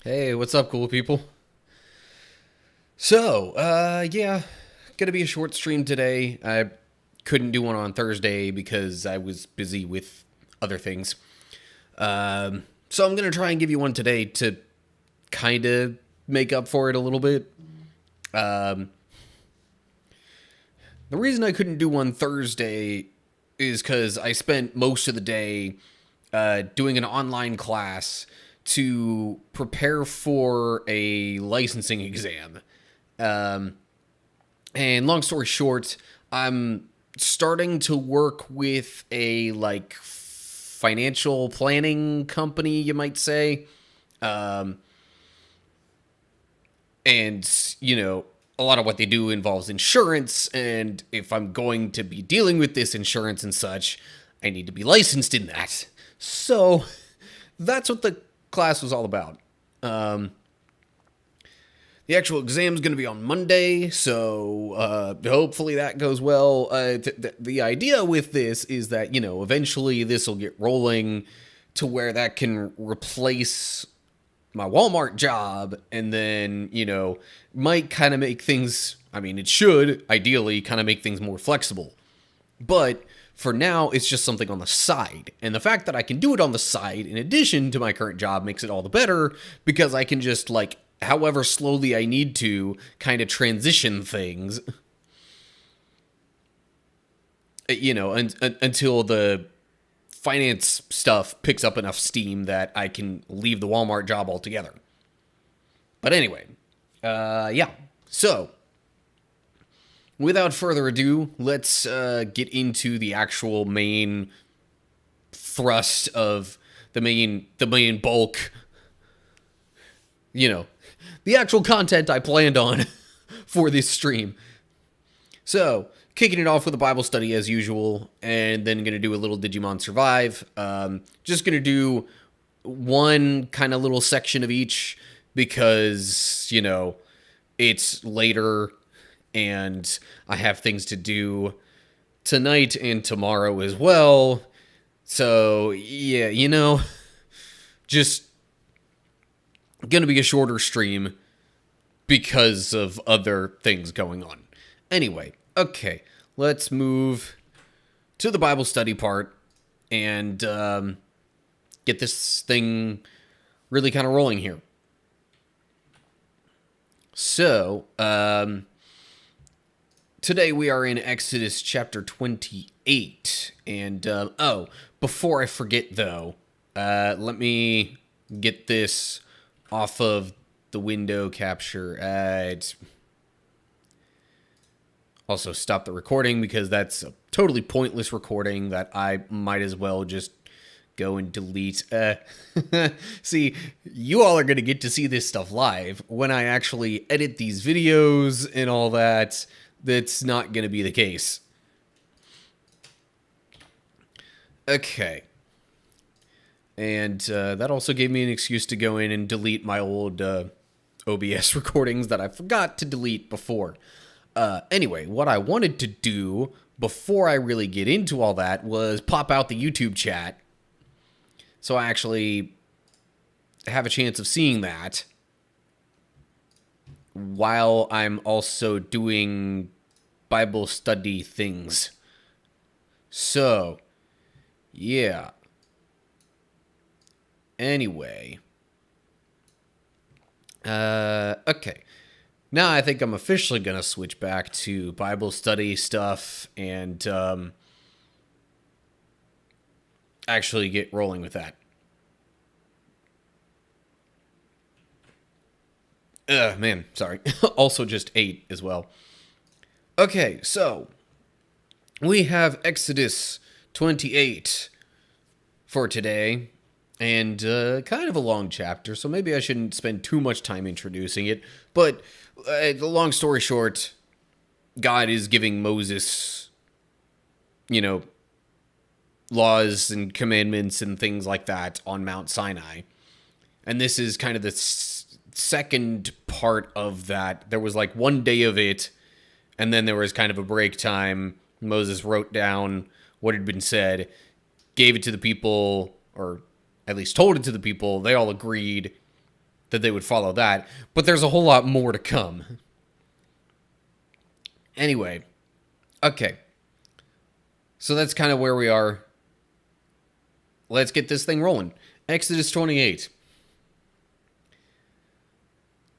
Hey, what's up, cool people? So, yeah, gonna be a short stream today. I couldn't do one on Thursday because I was busy with other things. So I'm gonna try and give you one today to kind of make up for it a little bit. Um, the reason I couldn't do one Thursday is because I spent most of the day doing an online class to prepare for a licensing exam. Um, and long story short, I'm starting to work with a financial planning company, you might say. Um, and a lot of what they do involves insurance, and if I'm going to be dealing with this insurance and such, I need to be licensed in that. So that's what the class was all about. The actual exam is going to be on Monday, so hopefully that goes well. The idea with this is that, eventually this will get rolling to where that can replace my Walmart job, and then, might kind of make things, I mean, it should ideally kind of make things more flexible. But for now, it's just something on the side. And the fact that I can do it on the side in addition to my current job makes it all the better because I can just, however slowly I need to, kind of transition things, until the finance stuff picks up enough steam that I can leave the Walmart job altogether. But anyway, yeah. So, without further ado, let's get into the actual main thrust of the main bulk. The actual content I planned on for this stream. So, kicking it off with a Bible study as usual, and then going to do a little Digimon Survive. Just going to do one kind of little section of each because, it's later and I have things to do tonight and tomorrow as well. So, yeah, just going to be a shorter stream because of other things going on. Anyway, okay, let's move to the Bible study part and get this thing really kind of rolling here. So, today we are in Exodus chapter 28. And, before I forget though, let me get this off of the window capture. Also stop the recording because that's a totally pointless recording that I might as well just go and delete. See, you all are going to get to see this stuff live when I actually edit these videos and all that. That's not going to be the case. Okay. And that also gave me an excuse to go in and delete my old OBS recordings that I forgot to delete before. Anyway, what I wanted to do before I really get into all that was pop out the YouTube chat. So I actually have a chance of seeing that while I'm also doing Bible study things. So, yeah. Anyway. Okay. Now I think I'm officially going to switch back to Bible study stuff and actually get rolling with that. Man, sorry. Also just ate as well. Okay, so we have Exodus 28 for today. And kind of a long chapter, so maybe I shouldn't spend too much time introducing it. But the long story short, God is giving Moses, laws and commandments and things like that on Mount Sinai. And this is kind of the second part of that. There was one day of it, and then there was kind of a break time. Moses wrote down what had been said, gave it to the people, or at least told it to the people. They all agreed. that they would follow that, but there's a whole lot more to come. Anyway, okay. So that's kind of where we are. Let's get this thing rolling. Exodus 28.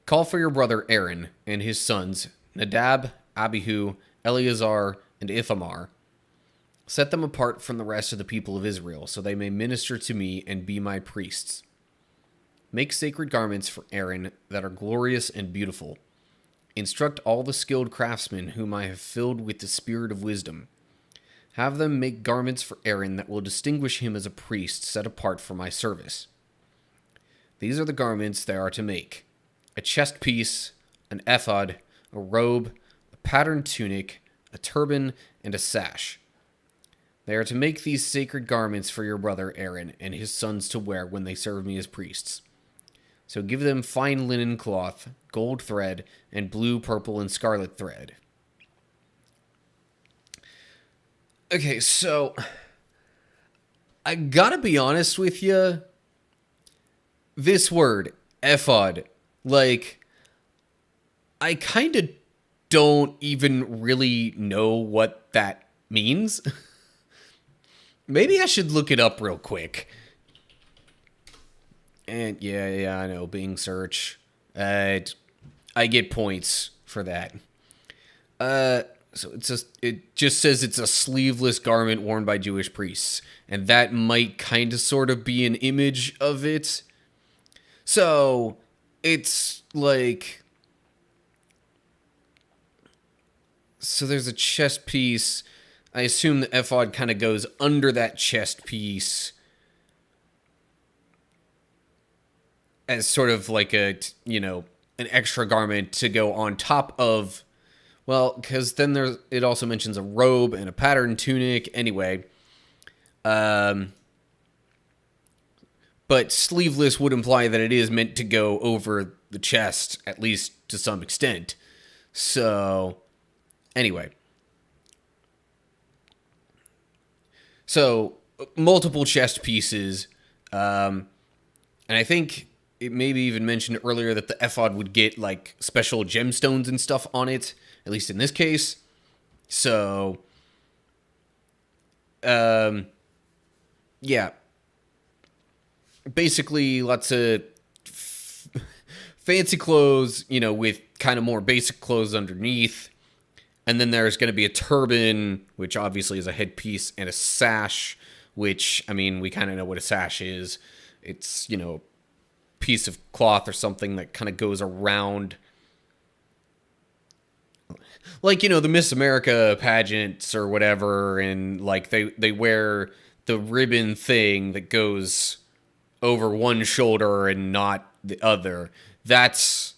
Call for your brother Aaron and his sons, Nadab, Abihu, Eleazar, and Ithamar. Set them apart from the rest of the people of Israel, so they may minister to me and be my priests. Make sacred garments for Aaron that are glorious and beautiful. Instruct all the skilled craftsmen whom I have filled with the spirit of wisdom. Have them make garments for Aaron that will distinguish him as a priest set apart for my service. These are the garments they are to make: a chest piece, an ephod, a robe, a patterned tunic, a turban, and a sash. They are to make these sacred garments for your brother Aaron and his sons to wear when they serve me as priests. So give them fine linen cloth, gold thread, and blue, purple, and scarlet thread. Okay, so I gotta be honest with you. This word, ephod, like, I kind of don't even really know what that means. Maybe I should look it up real quick. And yeah, I know, Bing search. I get points for that. So it just says it's a sleeveless garment worn by Jewish priests, and that might kind of sort of be an image of it. So it's like, so there's a chest piece. I assume the ephod kind of goes under that chest piece as sort of like a, an extra garment to go on top of, well, because then it also mentions a robe and a patterned tunic anyway. But sleeveless would imply that it is meant to go over the chest, at least to some extent. So, anyway. So, multiple chest pieces. And I think it maybe even mentioned earlier that the ephod would get, like, special gemstones and stuff on it, at least in this case. So, yeah. Basically, lots of fancy clothes, with kind of more basic clothes underneath. And then there's going to be a turban, which obviously is a headpiece, and a sash, which, I mean, we kind of know what a sash is. It's, a piece of cloth or something that kind of goes around, like, the Miss America pageants or whatever, and, like, they wear the ribbon thing that goes over one shoulder and not the other. That's,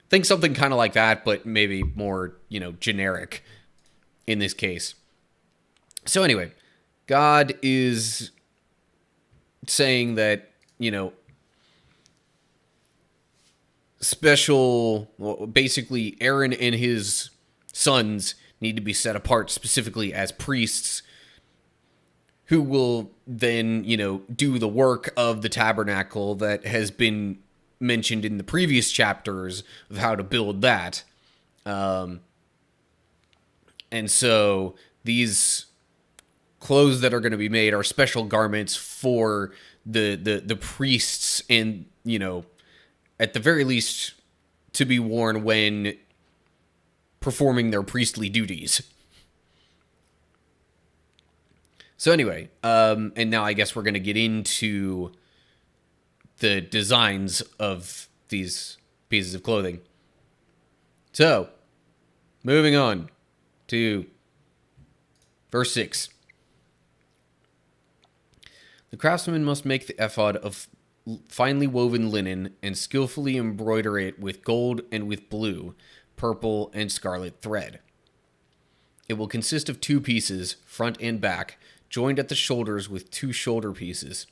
think something kind of like that, but maybe more, generic in this case. So anyway, God is saying that, basically Aaron and his sons need to be set apart specifically as priests who will then, do the work of the tabernacle that has been mentioned in the previous chapters of how to build that. And so these clothes that are going to be made are special garments for the priests, and, at the very least to be worn when performing their priestly duties. So anyway, and now I guess we're going to get into the designs of these pieces of clothing. So, moving on to verse 6. The craftsman must make the ephod of finely woven linen and skillfully embroider it with gold and with blue, purple, and scarlet thread. It will consist of 2 pieces, front and back, joined at the shoulders with 2 shoulder pieces.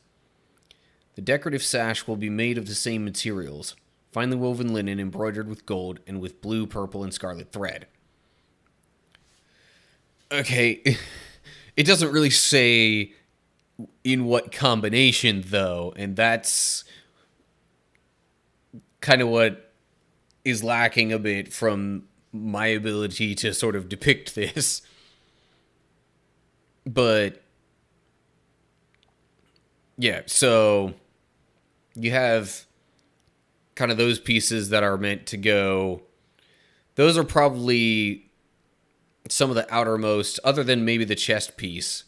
The decorative sash will be made of the same materials, finely woven linen embroidered with gold and with blue, purple, and scarlet thread. Okay, it doesn't really say in what combination, though, and that's kind of what is lacking a bit from my ability to sort of depict this. But yeah, so you have kind of those pieces that are meant to go. Those are probably some of the outermost, other than maybe the chest piece.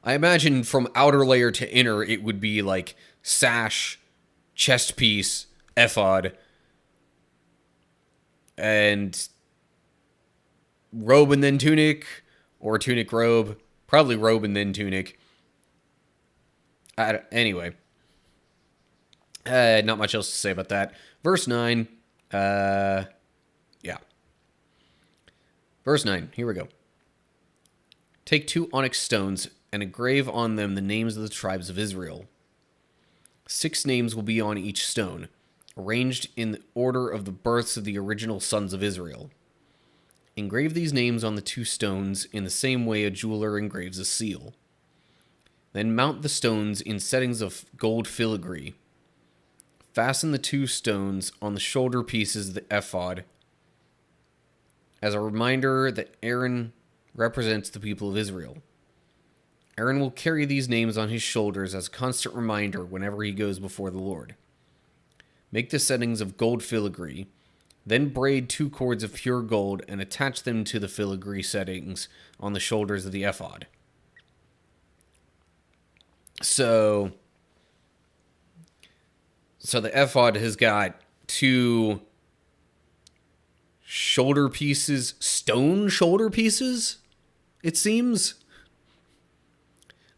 I imagine from outer layer to inner, it would be like sash, chest piece, ephod, and robe and then tunic, or tunic robe. Probably robe and then tunic. Anyway, not much else to say about that. Verse 9. Yeah. Verse 9. Here we go. Take 2 onyx stones and engrave on them the names of the tribes of Israel. 6 names will be on each stone, arranged in the order of the births of the original sons of Israel. Engrave these names on the 2 stones in the same way a jeweler engraves a seal. Then mount the stones in settings of gold filigree. Fasten the 2 stones on the shoulder pieces of the ephod as a reminder that Aaron represents the people of Israel. Aaron will carry these names on his shoulders as a constant reminder whenever he goes before the Lord. Make the settings of gold filigree, then braid 2 cords of pure gold and attach them to the filigree settings on the shoulders of the ephod. So the ephod has got 2 shoulder pieces, stone shoulder pieces, it seems,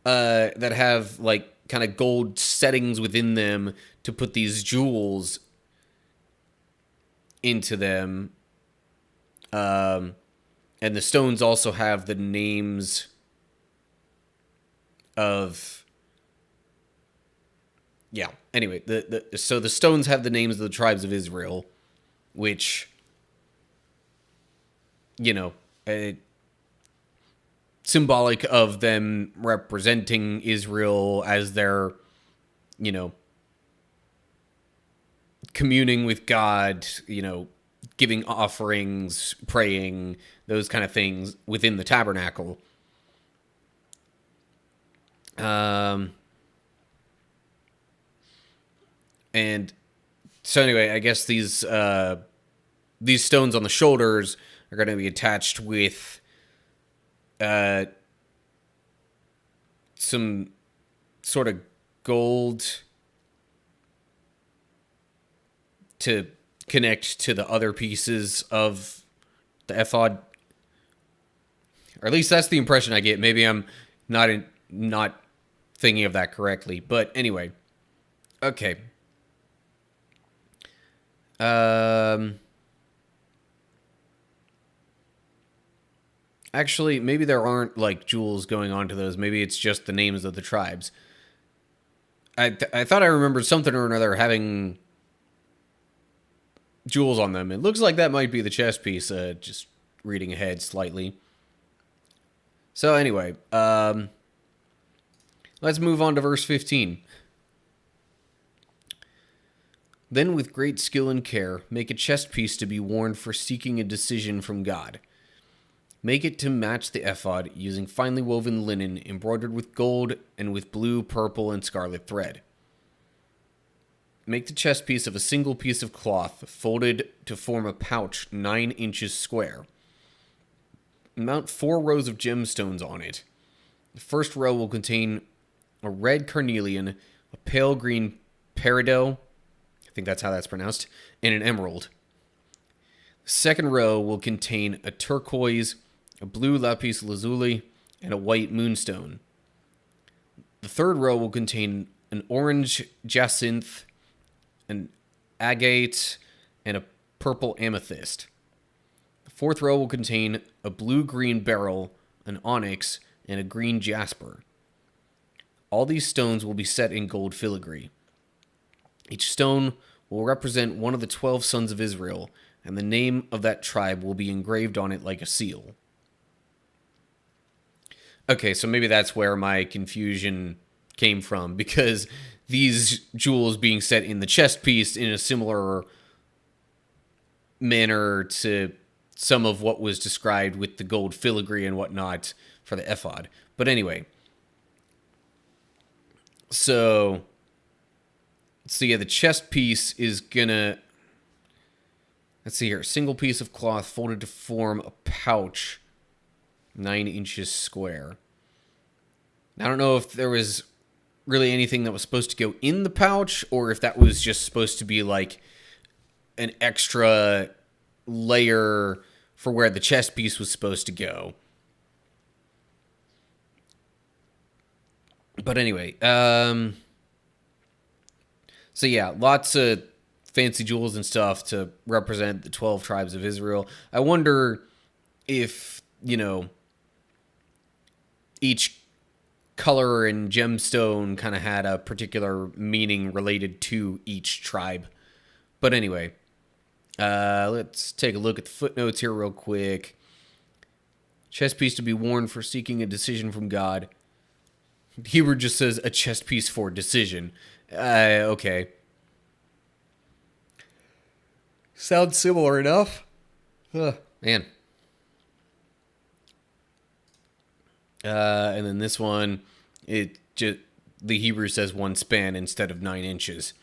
that have like kind of gold settings within them to put these jewels into them. And the stones also have the names of... Yeah, anyway, so the stones have the names of the tribes of Israel, which, you know, symbolic of them representing Israel as their, you know, communing with God, you know, giving offerings, praying, those kind of things within the tabernacle. And so anyway, I guess these stones on the shoulders are going to be attached with some sort of gold to connect to the other pieces of the ephod. Or at least that's the impression I get. Maybe I'm not thinking of that correctly. But anyway. Okay. Actually, maybe there aren't, like, jewels going on to those. Maybe it's just the names of the tribes. I thought I remembered something or another having jewels on them. It looks like that might be the chest piece, just reading ahead slightly. So anyway, let's move on to verse 15. Then with great skill and care, make a chest piece to be worn for seeking a decision from God. Make it to match the ephod using finely woven linen embroidered with gold and with blue, purple, and scarlet thread. Make the chest piece of a single piece of cloth folded to form a pouch 9 inches square. Mount 4 rows of gemstones on it. The first row will contain a red carnelian, a pale green peridot, I think that's how that's pronounced, and an emerald. The second row will contain a turquoise, a blue lapis lazuli, and a white moonstone. The third row will contain an orange jacinth, an agate, and a purple amethyst. The fourth row will contain a blue-green beryl, an onyx, and a green jasper. All these stones will be set in gold filigree. Each stone will represent one of the 12 sons of Israel, and the name of that tribe will be engraved on it like a seal. Okay, so maybe that's where my confusion came from, because these jewels being set in the chest piece in a similar manner to some of what was described with the gold filigree and whatnot for the ephod. But anyway, so yeah, the chest piece is gonna, let's see here, single piece of cloth folded to form a pouch 9 inches square. I don't know if there was really anything that was supposed to go in the pouch, or if that was just supposed to be like an extra layer for where the chest piece was supposed to go. But anyway, so yeah, lots of fancy jewels and stuff to represent the 12 tribes of Israel. I wonder if, each color and gemstone kind of had a particular meaning related to each tribe. But anyway, let's take a look at the footnotes here real quick. Chest piece to be worn for seeking a decision from God. Hebrew just says a chest piece for decision. Okay. Sounds similar enough. Man. And then this one, the Hebrew says 1 span instead of 9 inches.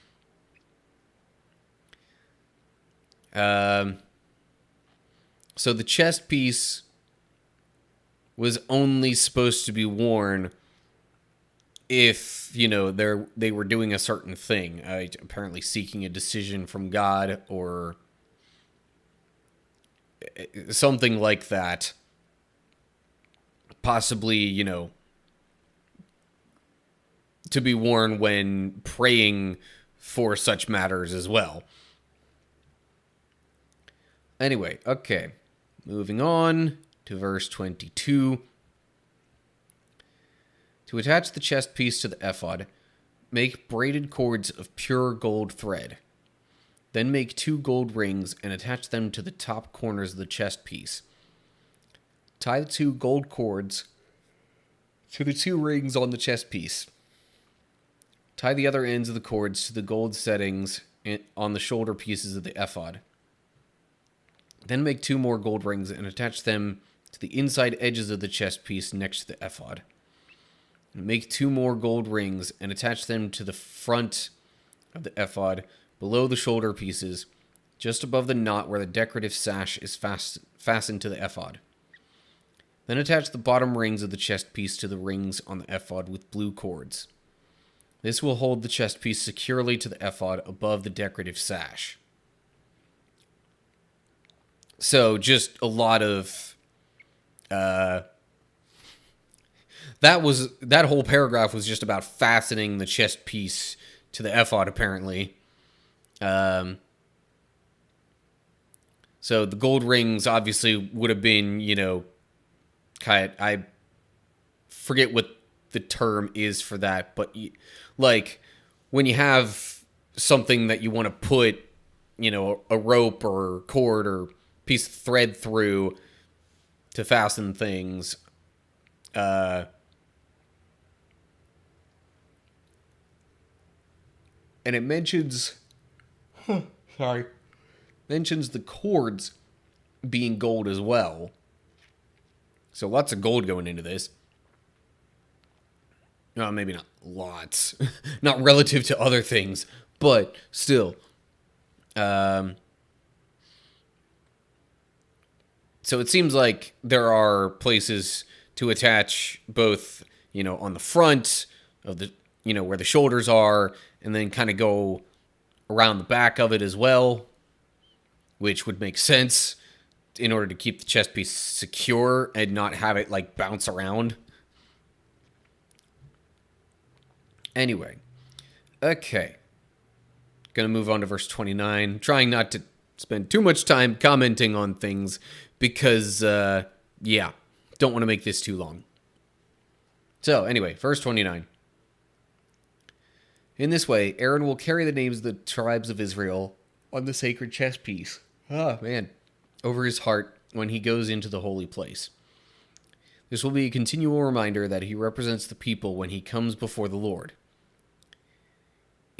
So the chest piece was only supposed to be worn if, they were doing a certain thing, apparently seeking a decision from God or something like that. Possibly, to be worn when praying for such matters as well. Anyway, okay. Moving on to verse 22. To attach the chest piece to the ephod, make braided cords of pure gold thread. Then make 2 gold rings and attach them to the top corners of the chest piece. Tie the 2 gold cords to the 2 rings on the chest piece. Tie the other ends of the cords to the gold settings on the shoulder pieces of the ephod. Then make 2 more gold rings and attach them to the inside edges of the chest piece next to the ephod. Make 2 more gold rings and attach them to the front of the ephod below the shoulder pieces, just above the knot where the decorative sash is fastened to the ephod. Then attach the bottom rings of the chest piece to the rings on the ephod with blue cords. This will hold the chest piece securely to the ephod above the decorative sash. So just a lot of that whole paragraph was just about fastening the chest piece to the ephod, apparently. So the gold rings obviously would have been, I forget what the term is for that, but like when you have something that you want to put, a rope or cord or piece of thread through to fasten things, and it mentions the cords being gold as well. So lots of gold going into this. Well, maybe not lots. Not relative to other things, but still. So it seems like there are places to attach both, on the front of the, where the shoulders are, and then kind of go around the back of it as well, which would make sense in order to keep the chest piece secure and not have it like bounce around. Anyway, okay. Gonna move on to verse 29. Trying not to spend too much time commenting on things because, don't want to make this too long. So, anyway, verse 29. In this way, Aaron will carry the names of the tribes of Israel on the sacred chest piece. Over his heart when he goes into the holy place. This will be a continual reminder that he represents the people when he comes before the Lord.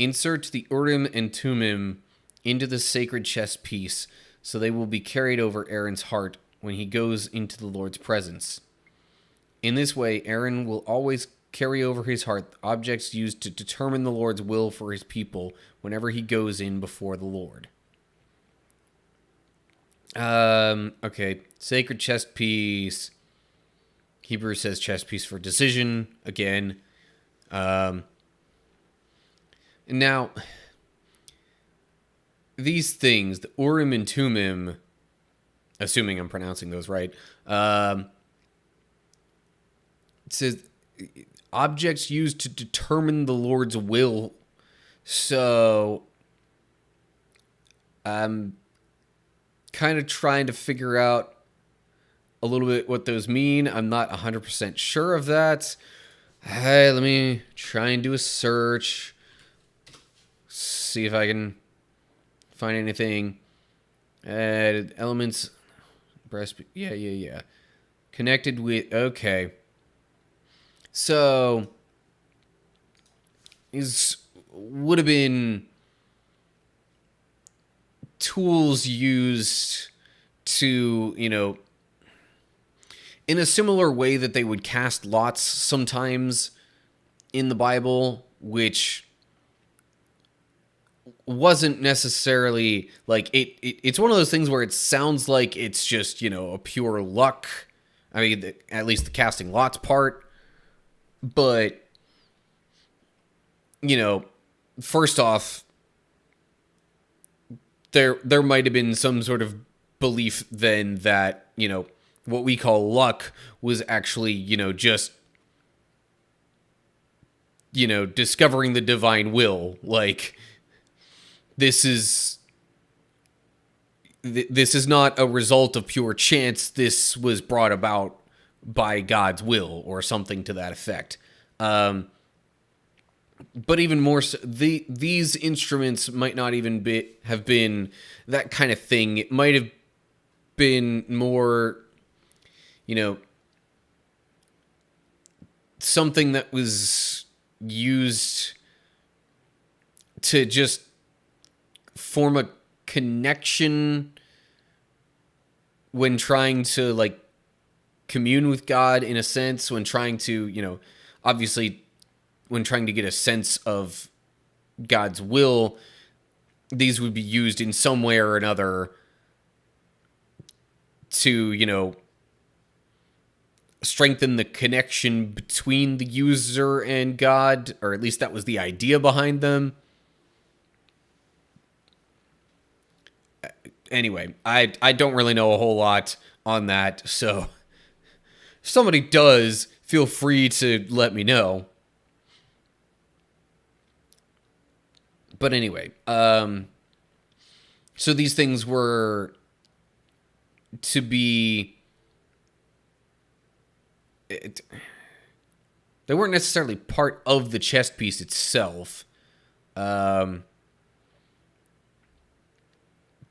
Insert the Urim and Thummim into the sacred chest piece, so they will be carried over Aaron's heart when he goes into the Lord's presence. In this way, Aaron will always carry over his heart objects used to determine the Lord's will for his people whenever he goes in before the Lord. Okay. Sacred chest piece. Hebrew says chest piece for decision again. Now, these things, the Urim and Thummim, assuming I'm pronouncing those right, it says objects used to determine the Lord's will. So, I'm kind of trying to figure out a little bit what those mean. I'm not 100% sure of that. Hey, let me try and do a search. See if I can find anything. Elements. Breast. Yeah. Connected with. Okay. So. These would have been tools used to, in a similar way that they would cast lots sometimes in the Bible, which wasn't necessarily like it's one of those things where it sounds like it's just, a pure luck. I mean, at least the casting lots part. But, first off, there might have been some sort of belief then that, what we call luck was actually, just, discovering the divine will. Like, this is not a result of pure chance. This was brought about by God's will or something to that effect. But even more so, these instruments might not even have been that kind of thing. It might have been more, something that was used to just form a connection when trying to, like, commune with God, in a sense, when trying to, obviously, when trying to get a sense of God's will, these would be used in some way or another to, strengthen the connection between the user and God, or at least that was the idea behind them. Anyway, I don't really know a whole lot on that, so if somebody does, feel free to let me know. But anyway, so these things were to be... they weren't necessarily part of the chest piece itself.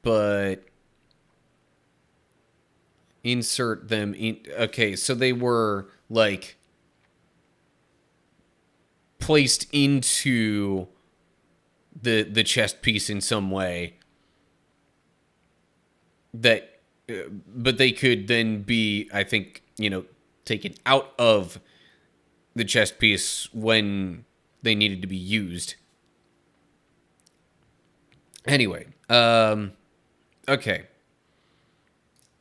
But insert them in. Okay, so they were, like, placed into the chest piece in some way. That, but they could then be, I think, taken out of the chest piece when they needed to be used. Anyway, okay.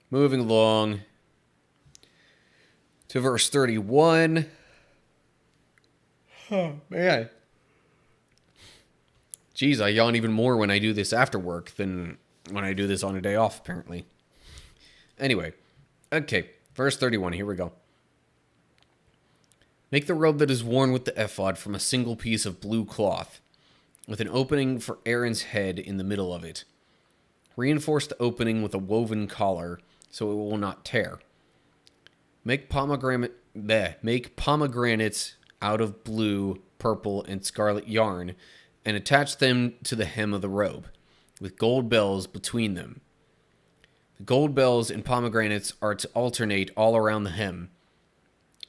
Moving along to verse 31. Oh, man. Jeez, I yawn even more when I do this after work than when I do this on a day off, apparently. Anyway, okay, verse 31, here we go. Make the robe that is worn with the ephod from a single piece of blue cloth, with an opening for Aaron's head in the middle of it. Reinforce the opening with a woven collar, so it will not tear. Make pomegranates out of blue, purple, and scarlet yarn, and attach them to the hem of the robe, with gold bells between them. The gold bells and pomegranates are to alternate all around the hem.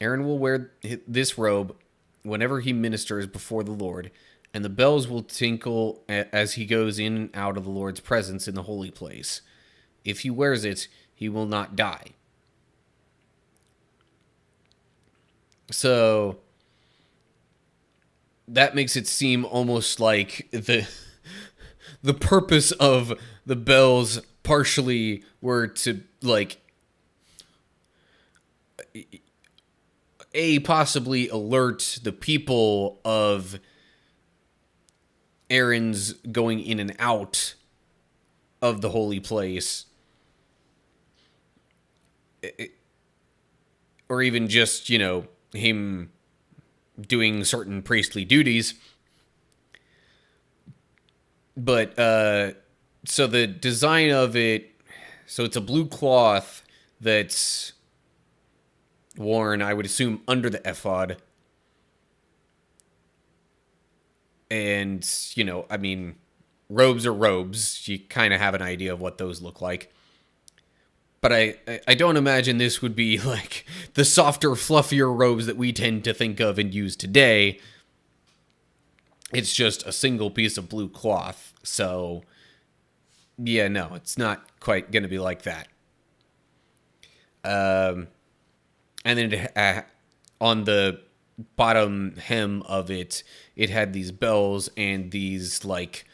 Aaron will wear this robe whenever he ministers before the Lord, and the bells will tinkle as he goes in and out of the Lord's presence in the holy place. If he wears it, he will not die. So that makes it seem almost like the purpose of the bells partially were to, like, possibly alert the people of Aaron's going in and out of the holy place, or even just, him doing certain priestly duties. But, so the design of it, so it's a blue cloth that's worn, I would assume, under the ephod. And, robes are robes. You kind of have an idea of what those look like. But I don't imagine this would be like the softer, fluffier robes that we tend to think of and use today. It's just a single piece of blue cloth. So, yeah, no, it's not quite going to be like that. And then on the bottom hem of it, it had these bells and these, like,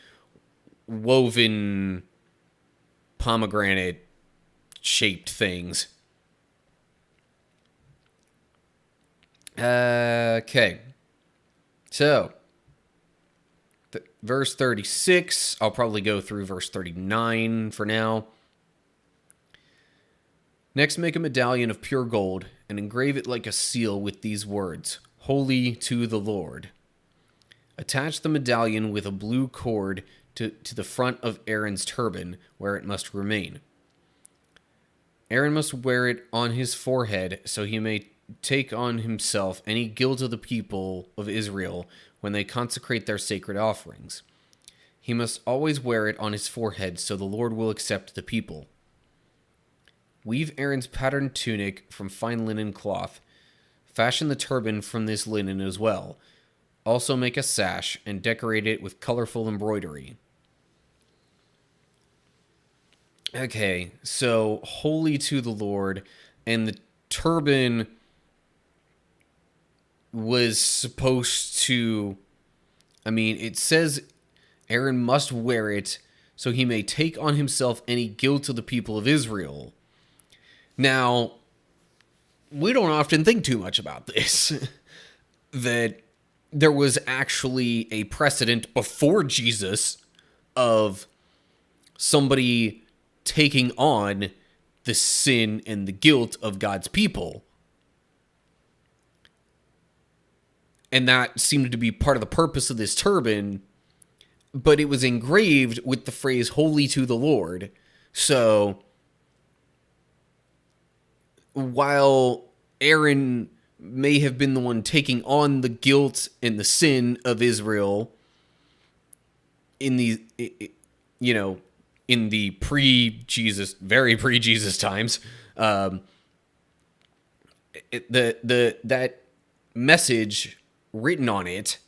woven pomegranate shaped things. Okay. So, verse 36, I'll probably go through verse 39 for now. Next, make a medallion of pure gold and engrave it like a seal with these words, Holy to the Lord. Attach the medallion with a blue cord to the front of Aaron's turban, where it must remain. Aaron must wear it on his forehead so he may take on himself any guilt of the people of Israel when they consecrate their sacred offerings. He must always wear it on his forehead so the Lord will accept the people. Weave Aaron's patterned tunic from fine linen cloth. Fashion the turban from this linen as well. Also make a sash and decorate it with colorful embroidery. Okay, so holy to the Lord, and the turban was supposed to, it says Aaron must wear it so he may take on himself any guilt of the people of Israel. Now, we don't often think too much about this, that there was actually a precedent before Jesus of somebody taking on the sin and the guilt of God's people. And that seemed to be part of the purpose of this turban, but it was engraved with the phrase, Holy to the Lord. So, while Aaron may have been the one taking on the guilt and the sin of Israel in the, in the pre-Jesus, very pre-Jesus times, that message written on it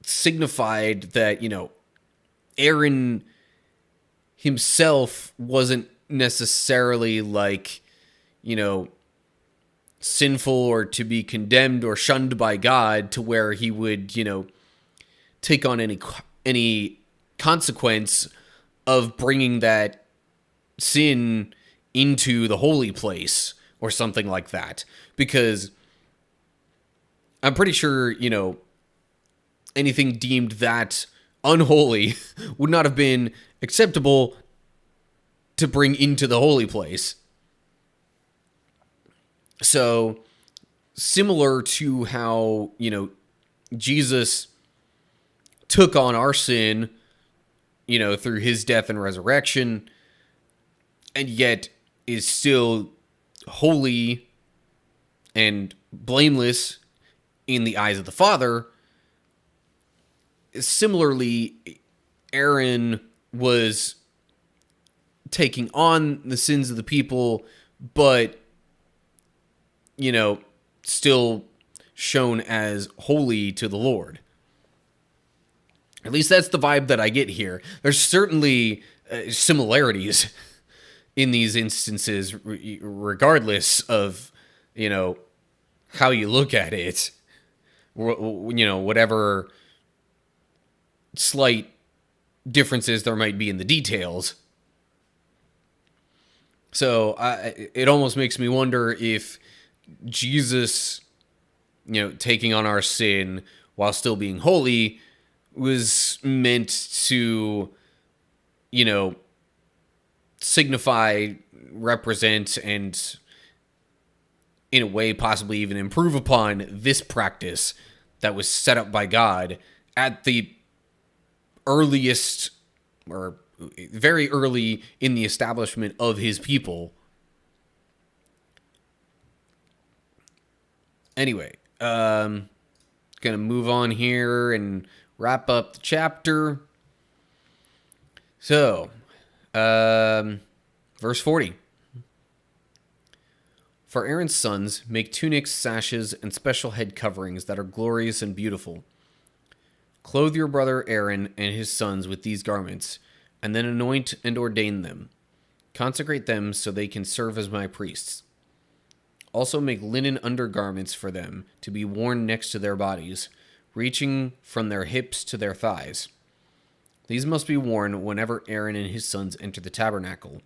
signified that, Aaron himself wasn't necessarily like, sinful or to be condemned or shunned by God to where he would, take on any consequence of bringing that sin into the holy place or something like that. Because I'm pretty sure, anything deemed that unholy would not have been acceptable to bring into the holy place. So, similar to how, Jesus took on our sin, through his death and resurrection, and yet is still holy and blameless in the eyes of the Father. Similarly, Aaron was taking on the sins of the people, but, still shown as holy to the Lord. At least that's the vibe that I get here. There's certainly similarities in these instances, regardless of, you know, how you look at it. Whatever slight differences there might be in the details. So it almost makes me wonder if Jesus, taking on our sin while still being holy was meant to, signify, represent, and in a way possibly even improve upon this practice that was set up by God at the earliest, or very early in the establishment of his people. Anyway, gonna move on here and wrap up the chapter. So, verse 40. For Aaron's sons, make tunics, sashes, and special head coverings that are glorious and beautiful. Clothe your brother Aaron and his sons with these garments, and then anoint and ordain them. Consecrate them so they can serve as my priests. Also make linen undergarments for them to be worn next to their bodies, reaching from their hips to their thighs. These must be worn whenever Aaron and his sons enter the tabernacle,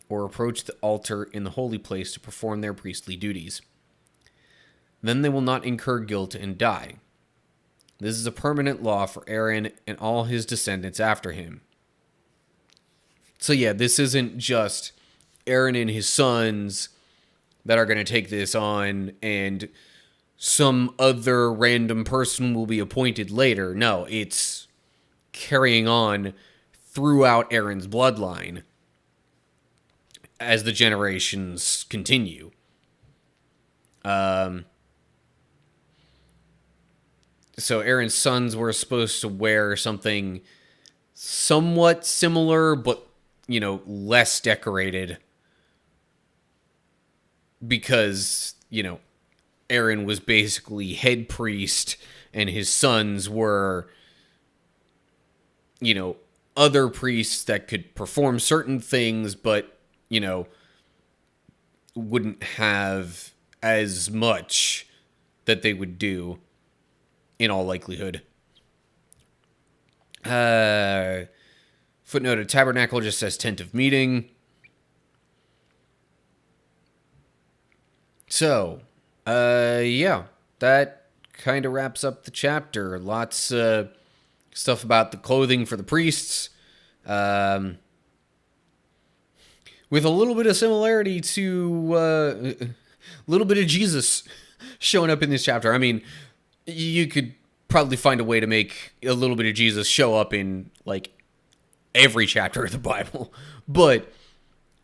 or approach the altar in the holy place to perform their priestly duties. Then they will not incur guilt and die. This is a permanent law for Aaron and all his descendants after him. So yeah, this isn't just Aaron and his sons that are going to take this on and some other random person will be appointed later. No, it's carrying on throughout Aaron's bloodline as the generations continue. So Aaron's sons were supposed to wear something somewhat similar, but, less decorated. Because, Aaron was basically head priest and his sons were, other priests that could perform certain things, but, wouldn't have as much that they would do in all likelihood. Footnote, a tabernacle just says tent of meeting. So, yeah, that kind of wraps up the chapter. Lots of stuff about the clothing for the priests. With a little bit of similarity to a little bit of Jesus showing up in this chapter. I mean, you could probably find a way to make a little bit of Jesus show up in, like, every chapter of the Bible. But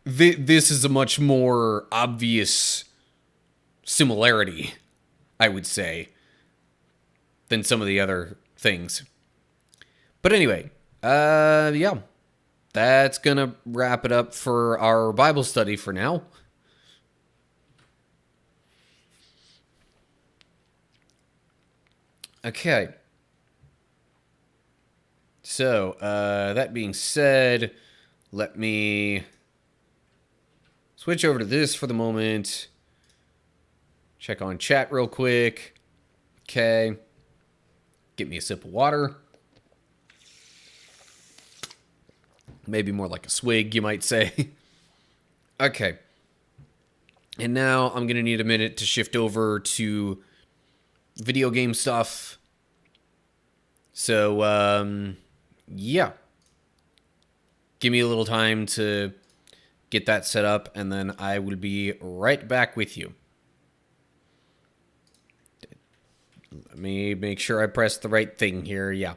this is a much more obvious similarity, I would say, than some of the other things. But anyway, yeah, that's gonna wrap it up for our Bible study for now. Okay. So, that being said, let me switch over to this for the moment. Check on chat real quick. Okay. Get me a sip of water. Maybe more like a swig, you might say. Okay. And now I'm going to need a minute to shift over to video game stuff. So, yeah. Give me a little time to get that set up, and then I will be right back with you. Let me make sure I press the right thing here. Yeah.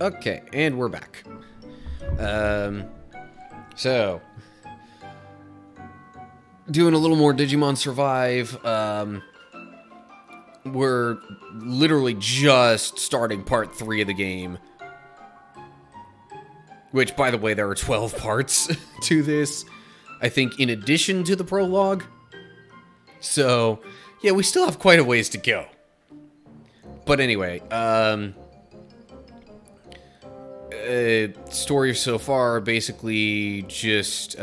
Okay, and we're back. So doing a little more Digimon Survive. We're literally just starting part 3 of the game. Which, by the way, there are 12 parts to this. I think in addition to the prologue. So, yeah, we still have quite a ways to go. But anyway, story so far, basically just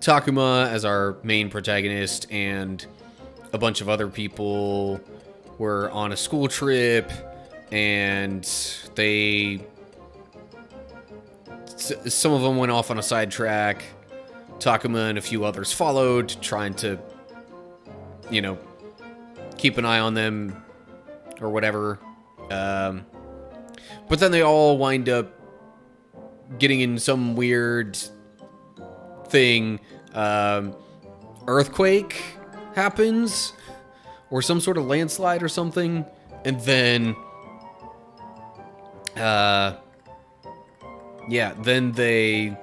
Takuma as our main protagonist and a bunch of other people were on a school trip, and some of them went off on a sidetrack. Takuma and a few others followed, trying to, you know, keep an eye on them or whatever. But then they all wind up getting in some weird thing. Earthquake happens, or some sort of landslide or something, and then then they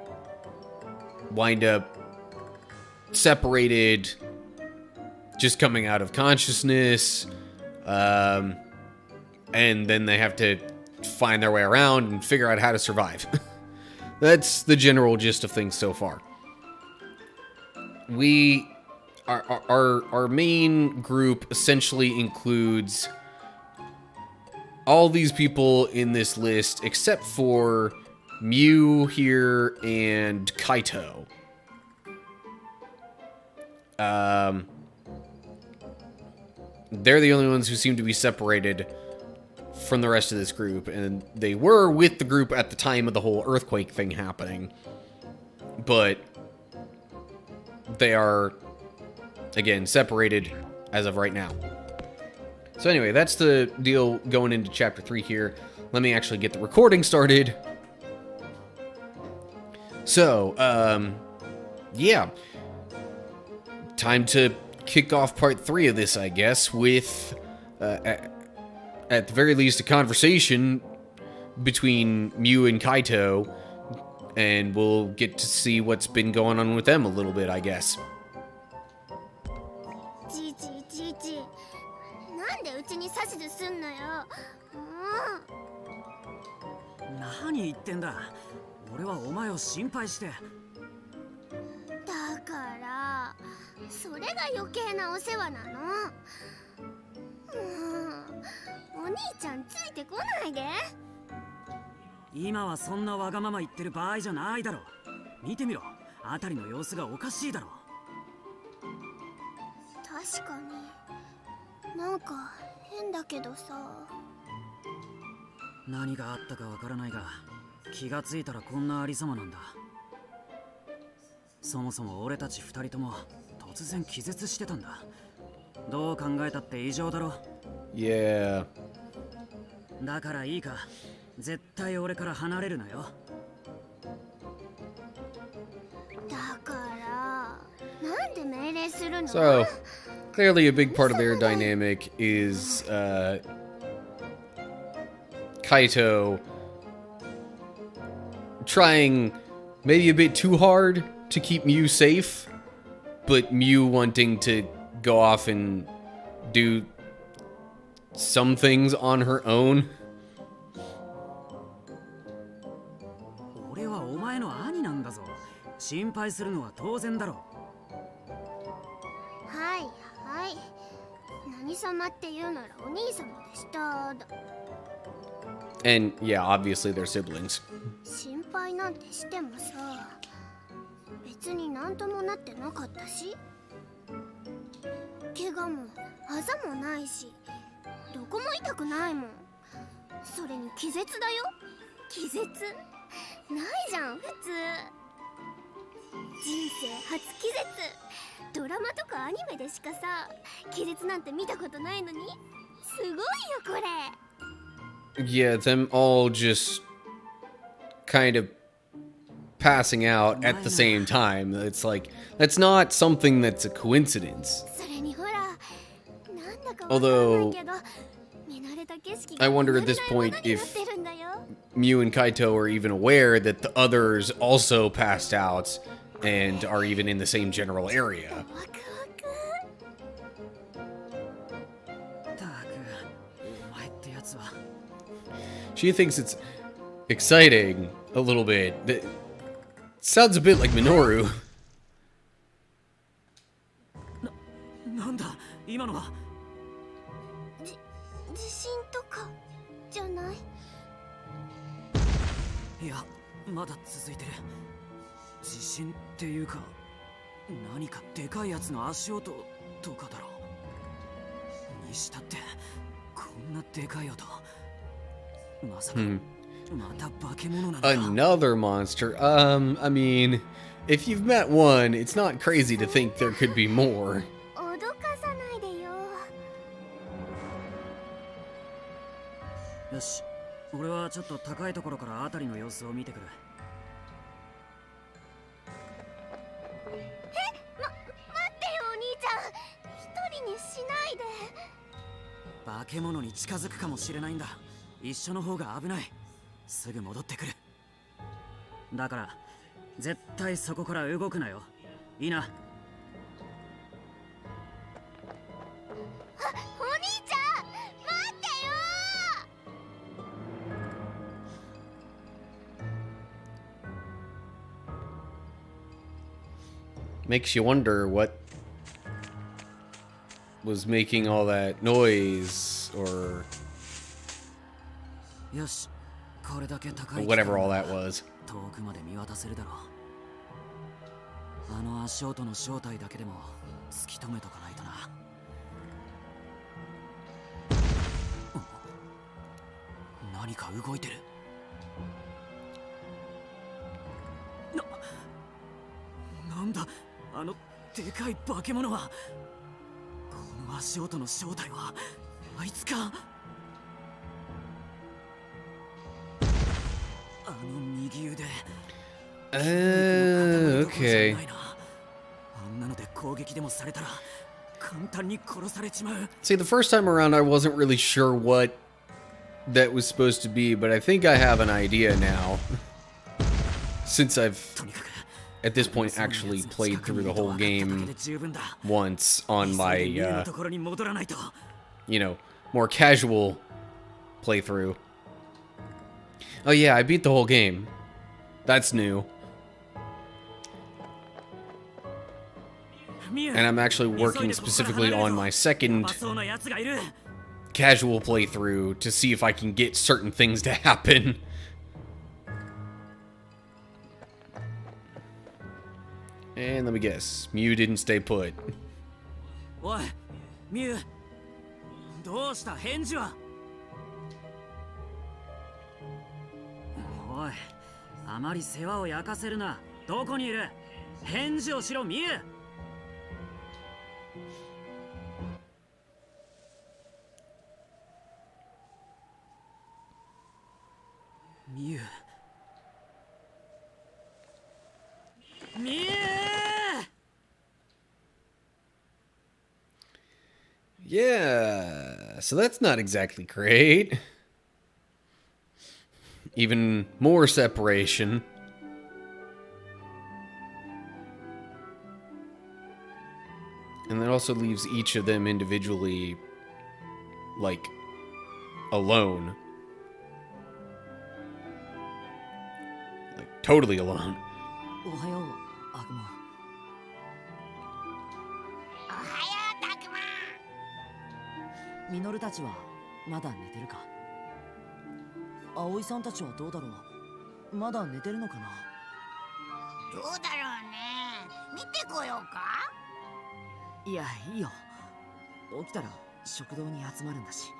wind up separated, just coming out of consciousness, and then they have to find their way around and figure out how to survive. That's the general gist of things so far. Our main group essentially includes all these people in this list except for Mew here and Kaito. They're the only ones who seem to be separated from the rest of this group, and they were with the group at the time of the whole earthquake thing happening, but they are, again, separated as of right now. So anyway, that's the deal going into Chapter 3 here. Let me actually get the recording started. So, yeah. Time to kick off Part 3 of this, I guess, with, at the very least, a conversation between Mew and Kaito, and we'll get to see what's been going on with them a little bit, I guess. Gigi, なんでうちに指図すんのよ。何言ってんだ。俺はお前を心配して。だから、それが余計なお世話なの。お兄ちゃんついてこないで。今はそんなわがまま言ってる場合じゃないだろ。見てみろ。あたりの様子がおかしいだろ。確かに。なんか変だけどさ。何があったかわからないが、気がついたらこんなありさまなんだ。そもそも俺たち二人とも突然気絶してたんだ。どう考えたって異常だろ。Yeah. だからいいか。絶対俺から離れるなよ。だから、なんで命令するの? So, clearly a big part of their dynamic is Kaito trying maybe a bit too hard to keep Mew safe, but Mew wanting to go off and do some things on her own. 俺はお前の兄なんだぞ。心配するのは当然だろ。はいはい。何様って言うならお兄様でしただ。And yeah, obviously they're siblings. 心配なんてしてもさ、別になんともなってなかったし、怪我もあざもないし、どこも痛くないもん。それに気絶だよ。気絶ないじゃん普通。人生初気絶。ドラマとかアニメでしかさ、気絶なんて見たことないのに、すごいよこれ。Yeah, them all just kind of passing out at the same time. It's like, that's not something that's a coincidence. Although, I wonder at this point if Mew and Kaito are even aware that the others also passed out and are even in the same general area. たくお前ってやつは She thinks it's exciting a little bit. That sounds a bit like Minoru. なんだ今のは地震とかじゃない？いやまだ続いてる地震っていうか何かでかいやつの足音とかだろうにしたってこんなでかい音まさかまた化け物なのか Another monster. I mean, if you've met one, it's not crazy to think there could be more. 脅かさないでよ。よし俺はちょっと高いところから辺りの様子を見てくる待ってよお兄ちゃん、一人にしないで。化け物に近づくかもしれないんだ一緒の方が危ないすぐ戻ってくるだから絶対そこから動くなよいいなお兄ちゃん待ってよ。 Makes you wonder what was making all that noise or よしこれだけ高い whatever all that was. 遠くまで見渡せるだろうあの足音の正体だけでも突き止めとかないとな何か動いてるなんだあのでかい化け物はこの足音の正体はあいつかあの右腕 Okay. あんなので攻撃でもされたら簡単に殺されちまう See, the first time around, I wasn't really sure what that was supposed to be, but I think I have an idea now. Since I've, とにかく at this point, actually played through the whole game once on my, you know, more casual playthrough. Oh yeah, I beat the whole game. That's new. And I'm actually working specifically on my second casual playthrough to see if I can get certain things to happen. And let me guess, Mew didn't stay put. おいミュウどうした返事はおいあまり世話を焼かせるなどこにいる返事をしろミュウミュウミュウ Yeah, so that's not exactly great. Even more separation. And that also leaves each of them individually, like, alone. Like, totally alone. おはようアグモおはようタクマ。ミノルたちはまだ寝てるか葵さんたちはどうだろうまだ寝てるのかなどうだろうね。見てこようか。いやいいよ起きたら食堂に集まるんだし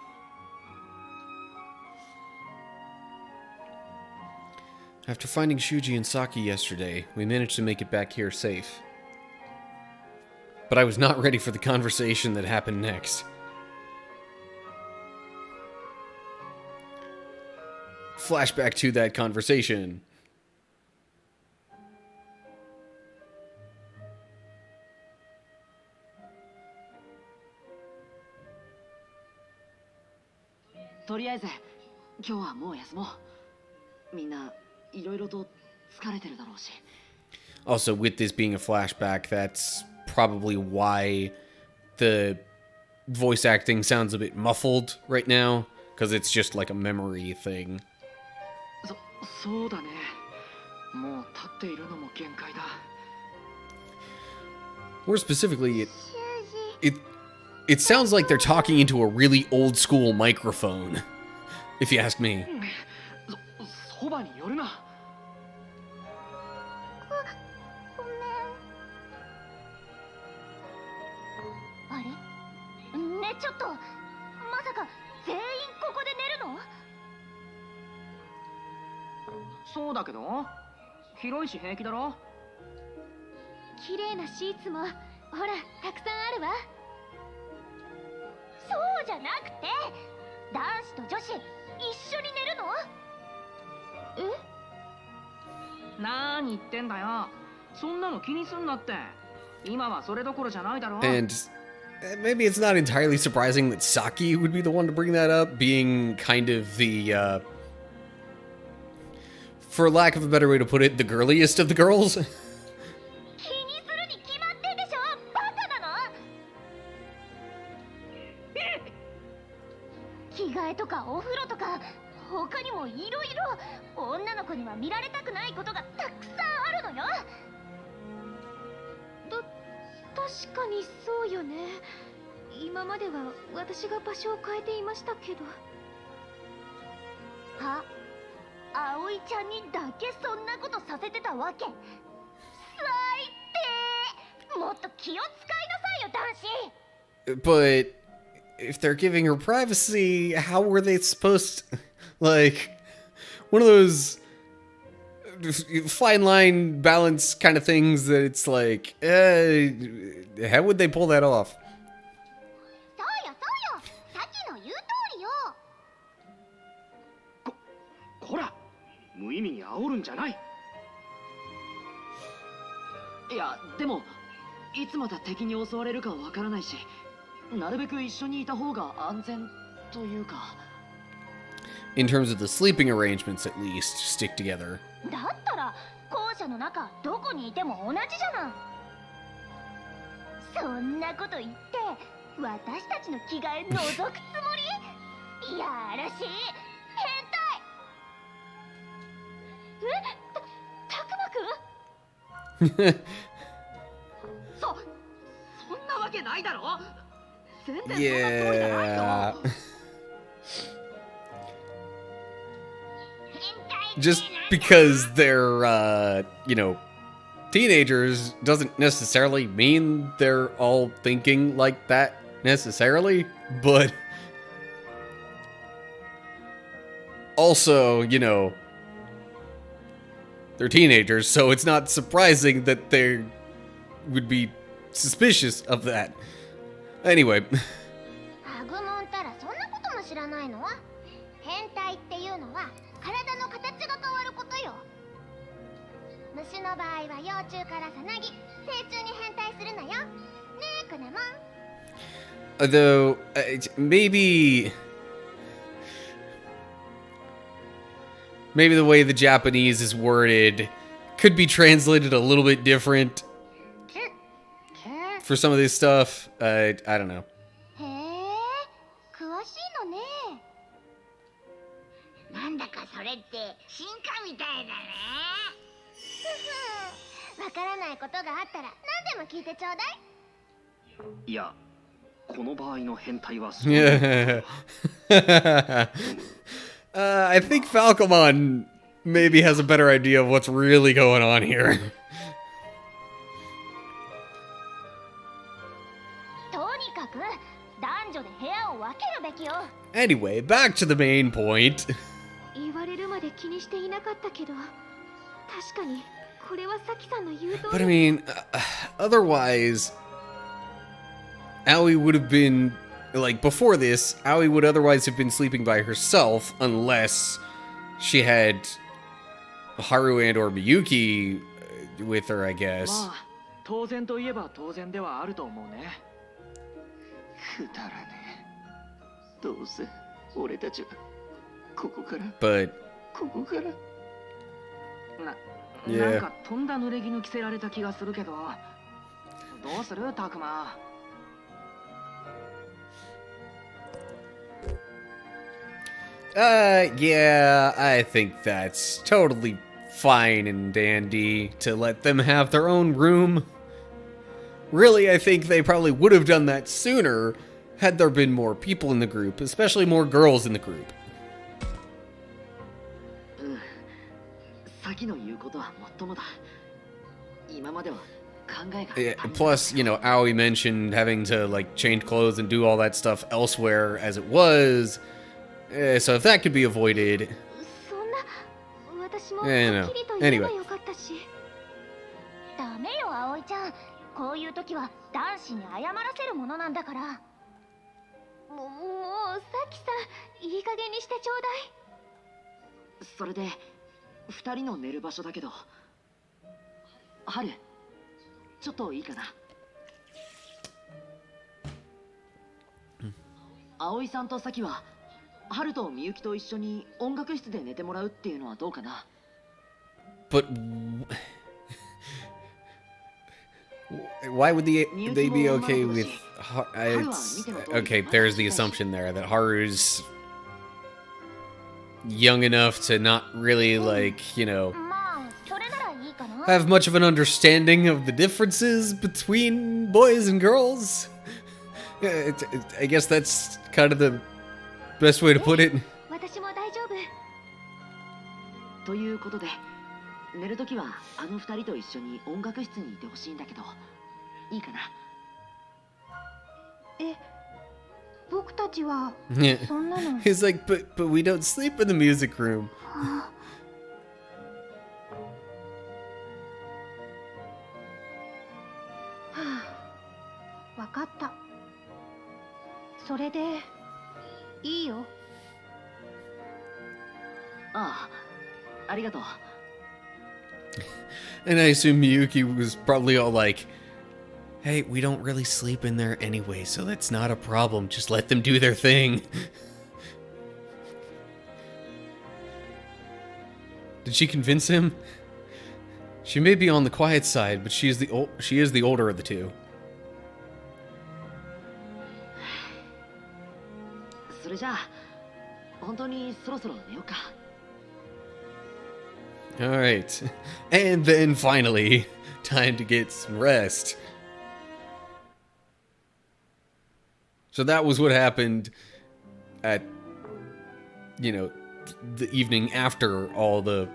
After finding Shuji and Saki yesterday, we managed to make it back here safe. But I was not ready for the conversation that happened next. Flashback to that conversation. とりあえず今日はもう休もう。みんないろいろと疲れてるだろうし。 Also, with this being a flashback, that's probably why the voice acting sounds a bit muffled right now, because it's just like a memory thing. そうだね。もう立っているのも限界だ。 More specifically, it sounds like they're talking into a really old school microphone, if you ask me. そばに寄るな。ごめん。あれねえちょっと、まさか全員ここで寝るの？そうだけど、広いし平気だろ。綺麗なシーツもほらたくさんあるわ。そうじゃなくて、男子と女子一緒に寝るの？なーに言ってんだよ。そんなの気にすんなって。今はそれどころじゃないだろ。 And maybe it's not entirely surprising that Saki would be the one to bring that up, being kind of the, for lack of a better way to put it, the girliest of the girls. 気にするに決まってんでしょ。バカなの？着替えとかお風呂とか他にもいろいろ女の子には見られたくないことがたくさんあるのよ。確かにそうよね。今までは私が場所を変えていましたけど。は？葵ちゃんにだけそんなことさせてたわけ？最低！もっと気を使いなさいよ、男子。 But if they're giving her privacy, how were they supposed to, like, one of those fine line balance kind of things that it's like, how would they pull that off? そうよそうよ、さっきの言う通りよ。こら、無意味に煽るんじゃない。いやでもいつまた敵に襲われるかわからないし、なるべく一緒にいた方が安全というか。 In terms of the sleeping arrangements, at least, stick together. だったら校舎の中どこにいても同じじゃない。そんなこと言って私たちの着替え覗くつもり？やらしい変態。たくまくん？そんなわけないだろ。全然そんなつもりじゃないよ。 Just because they're, teenagers doesn't necessarily mean they're all thinking like that necessarily, but also, they're teenagers, so it's not surprising that they would be suspicious of that. Anyway. アグモンたらそんなことも知らないの？変態っていうのは体の形が変わることよ。虫の場合は幼虫からさなぎ、成虫に変態するのよ。ねえ、クネモン。Although, maybe the way the Japanese is worded could be translated a little bit different for some of this stuff. I don't know. へえ、詳しいのね。なんだかそれって進化みたいだね。わからないことがあったら何でも聞いてちょうだい。いや、この場合の変態は。I think Falcomon maybe has a better idea of what's really going on here. とにかく男女で部屋を分けるべきよ。 Anyway, back to the main point. 言われるまで気にしていなかったけど、確かにこれはサキさんの言う通り。 But I mean, otherwise, Aoi would have been, like, before this, Aoi would otherwise have been sleeping by herself unless she had Haru and or Miyuki with her, I guess. まあ、当然といえば当然ではあると思うね。くだらねえ。どうせ俺たちはここから But ここからな Yeah. なんかとんだ濡れ衣着せられた気がするけど、どうするタクマ。Yeah, I think that's totally fine and dandy to let them have their own room. Really, I think they probably would have done that sooner had there been more people in the group, especially more girls in the group. 先の言うことはもっともだ。今までは考えが Yeah, plus, you know, Aoi mentioned having to, like, change clothes and do all that stuff elsewhere as it was. So if that could be avoided... そんな私もは Yeah, っ no. きりと言えば Anyway. よかったし。ダメよ葵ちゃん、こういう時は男子に謝らせるものなんだから。もうさきさん、いい加減にしてちょうだい。それで二人の寝る場所だけど、春ちょっといいかな。葵さんとさきは春とみゆきと一緒に音楽室で寝てもらうっていうのはどうかな。 But... Why would they be okay with... Okay, there's the assumption there that Haru's young enough to not really, like, you know, まあそれならいいかな。 have much of an understanding of the differences between boys and girls. I guess that's kind of the best way to put it. 私も大丈夫。ということで、寝るときはあの二人と一緒に音楽室にいてほしいんだけど、いいかな。え、僕たちは Yeah. そんなの。 He's like, but we don't sleep in the music room. わかった。それでいいよ。ああ、ありがとう。 And I assume Miyuki was probably all like, hey, we don't really sleep in there anyway, so that's not a problem. Just let them do their thing. Did she convince him? She may be on the quiet side, but she is the older of the two. それじゃあ本当にそろそろ寝ようか。 All right. And then finally, time to get some rest. So that was what happened at, you know, the evening after all the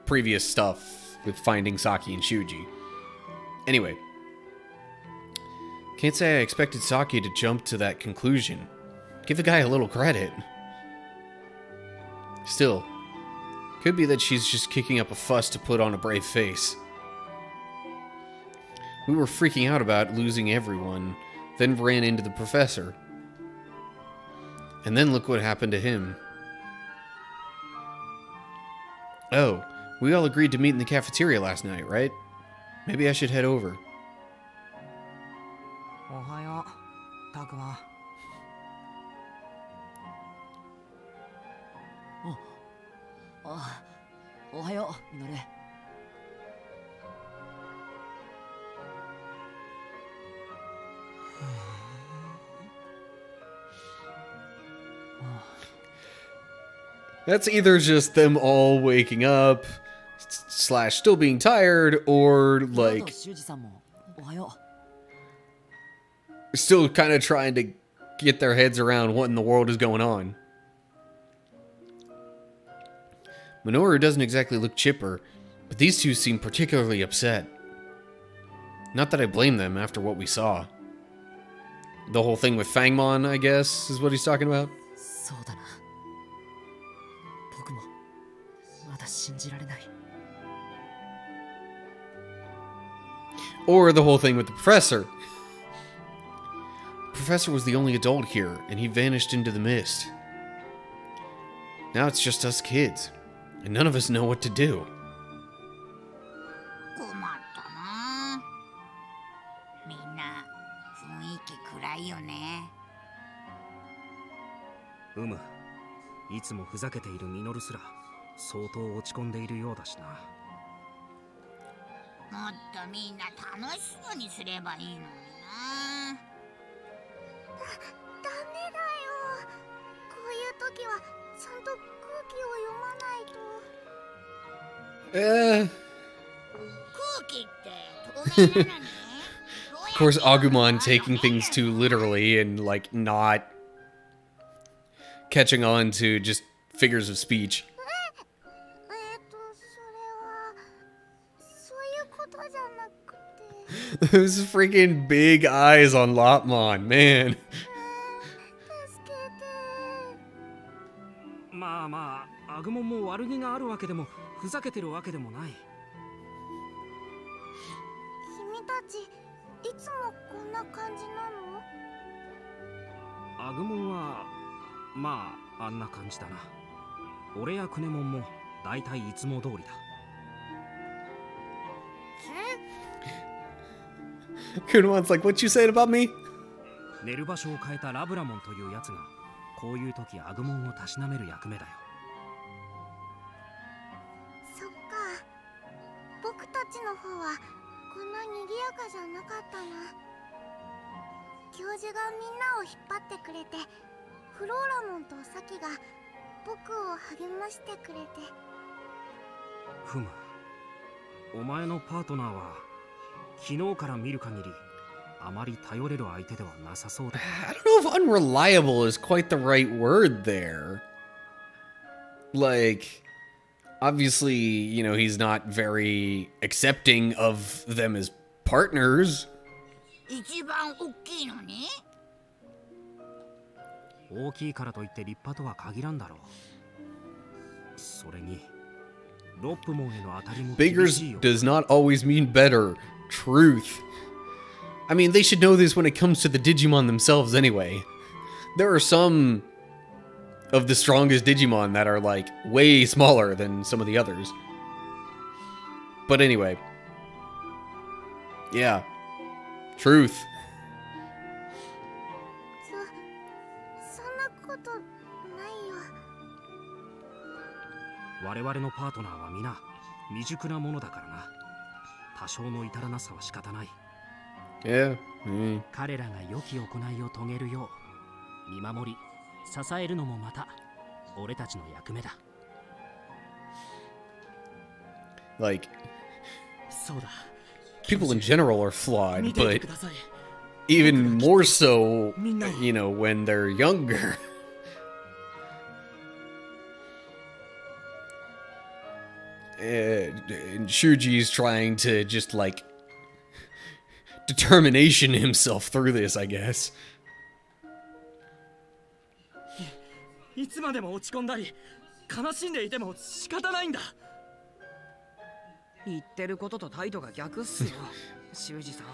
previous stuff with finding Saki and Shuji. Anyway, can't say I expected Saki to jump to that conclusion. Give the guy a little credit. Still, could be that she's just kicking up a fuss to put on a brave face. We were freaking out about losing everyone, then ran into the professor. And then look what happened to him. Oh, we all agreed to meet in the cafeteria last night, right? Maybe I should head over. おはよう、たくま。おはよう、みのる。That's either just them all waking up, slash still being tired, or like 修二さんもおはよ still kind of trying to get their heads around what in the world is going on. Minoru doesn't exactly look chipper, but these two seem particularly upset. Not that I blame them after what we saw. The whole thing with Fangmon, I guess, is what he's talking about. う。そうだな。僕もまだ信じられない。 Or the whole thing with the professor. The professor was the only adult here, and he vanished into the mist. Now it's just us kids, and none of us know what to do. 困ったな。みんな雰囲気暗いよね。うむ、いつもふざけているミノルすら相当落ち込んでいるようだしな。もっとみんな楽しそうにすればいいのにな。ダメだよ。こういう時はちゃんと空気を読まないと。空気って透明なのに Of course, Agumon taking things too literally and like not catching on to just figures of speech. そういうことじゃなくて。Those freaking big eyes on Lopmon, man. 助けて。まあまあ、アグモンも悪気があるわけでもふざけてるわけでもない。君たちいつもこんな感じなの？アグモンはまああんな感じだな。俺やクネモンもだいたいいつも通りだ。Kunamon's like, what you saying about me? 寝る場所を変えたラブラモンというやつがこういう時アグモンをたしなめる役目だよ。そっか。僕たちの方はこんな賑やかじゃなかったな。教授がみんなを引っ張ってくれて、フローラモンとサキが僕を励ましてくれて。ふむ、お前のパートナーは昨日から見る限りあまり頼れる相手ではなさそうだ。I don't know if unreliable is quite the right word there. Like, obviously, you know, he's not very accepting of them as partners. 一番大きいのに？大きいからといって立派とは限らんだろう。それにロップモンへの当たりも厳 Bigger しいよ。 does not always mean better. Truth. I mean, they should know this when it comes to the Digimon themselves anyway. There are some of the strongest Digimon that are, like, way smaller than some of the others. But anyway. Yeah. Truth. そんなことないよ。我々のパートナーは皆未熟なものだからな。多少の至らなさは仕方ない。Yeah. 彼らが良き行いを遂げるよう見守り支えるのもまた俺たちの役目だ。 Like, そうだ。 people in general are flawed, 見ていて but ください。 even more so, you know, when they're younger. And Shuji's trying to just, like, determination himself through this, I guess. いつまでも落ち込んだり悲しんでいても仕方ないんだ。言ってることと態度が逆っすよ、修二さん。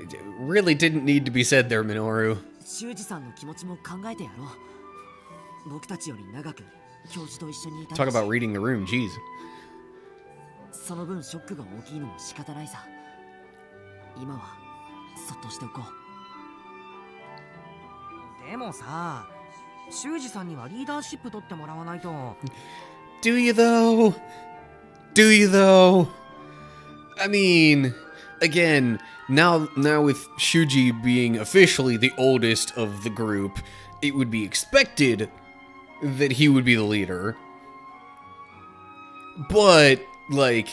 It really didn't need to be said there, Minoru. 修二さんの気持ちも考えてやろう。僕たちより長く教授と一緒にいた Talk about reading the room, jeez. その分ショックが大きいのも仕方ないさ。今はそっとしておこう。でもさ、修二さんにはリーダーシップ取ってもらわないと。 Do you though? Do you though? I mean, again, now with Shuji being officially the oldest of the group, it would be expected that he would be the leader. But, like,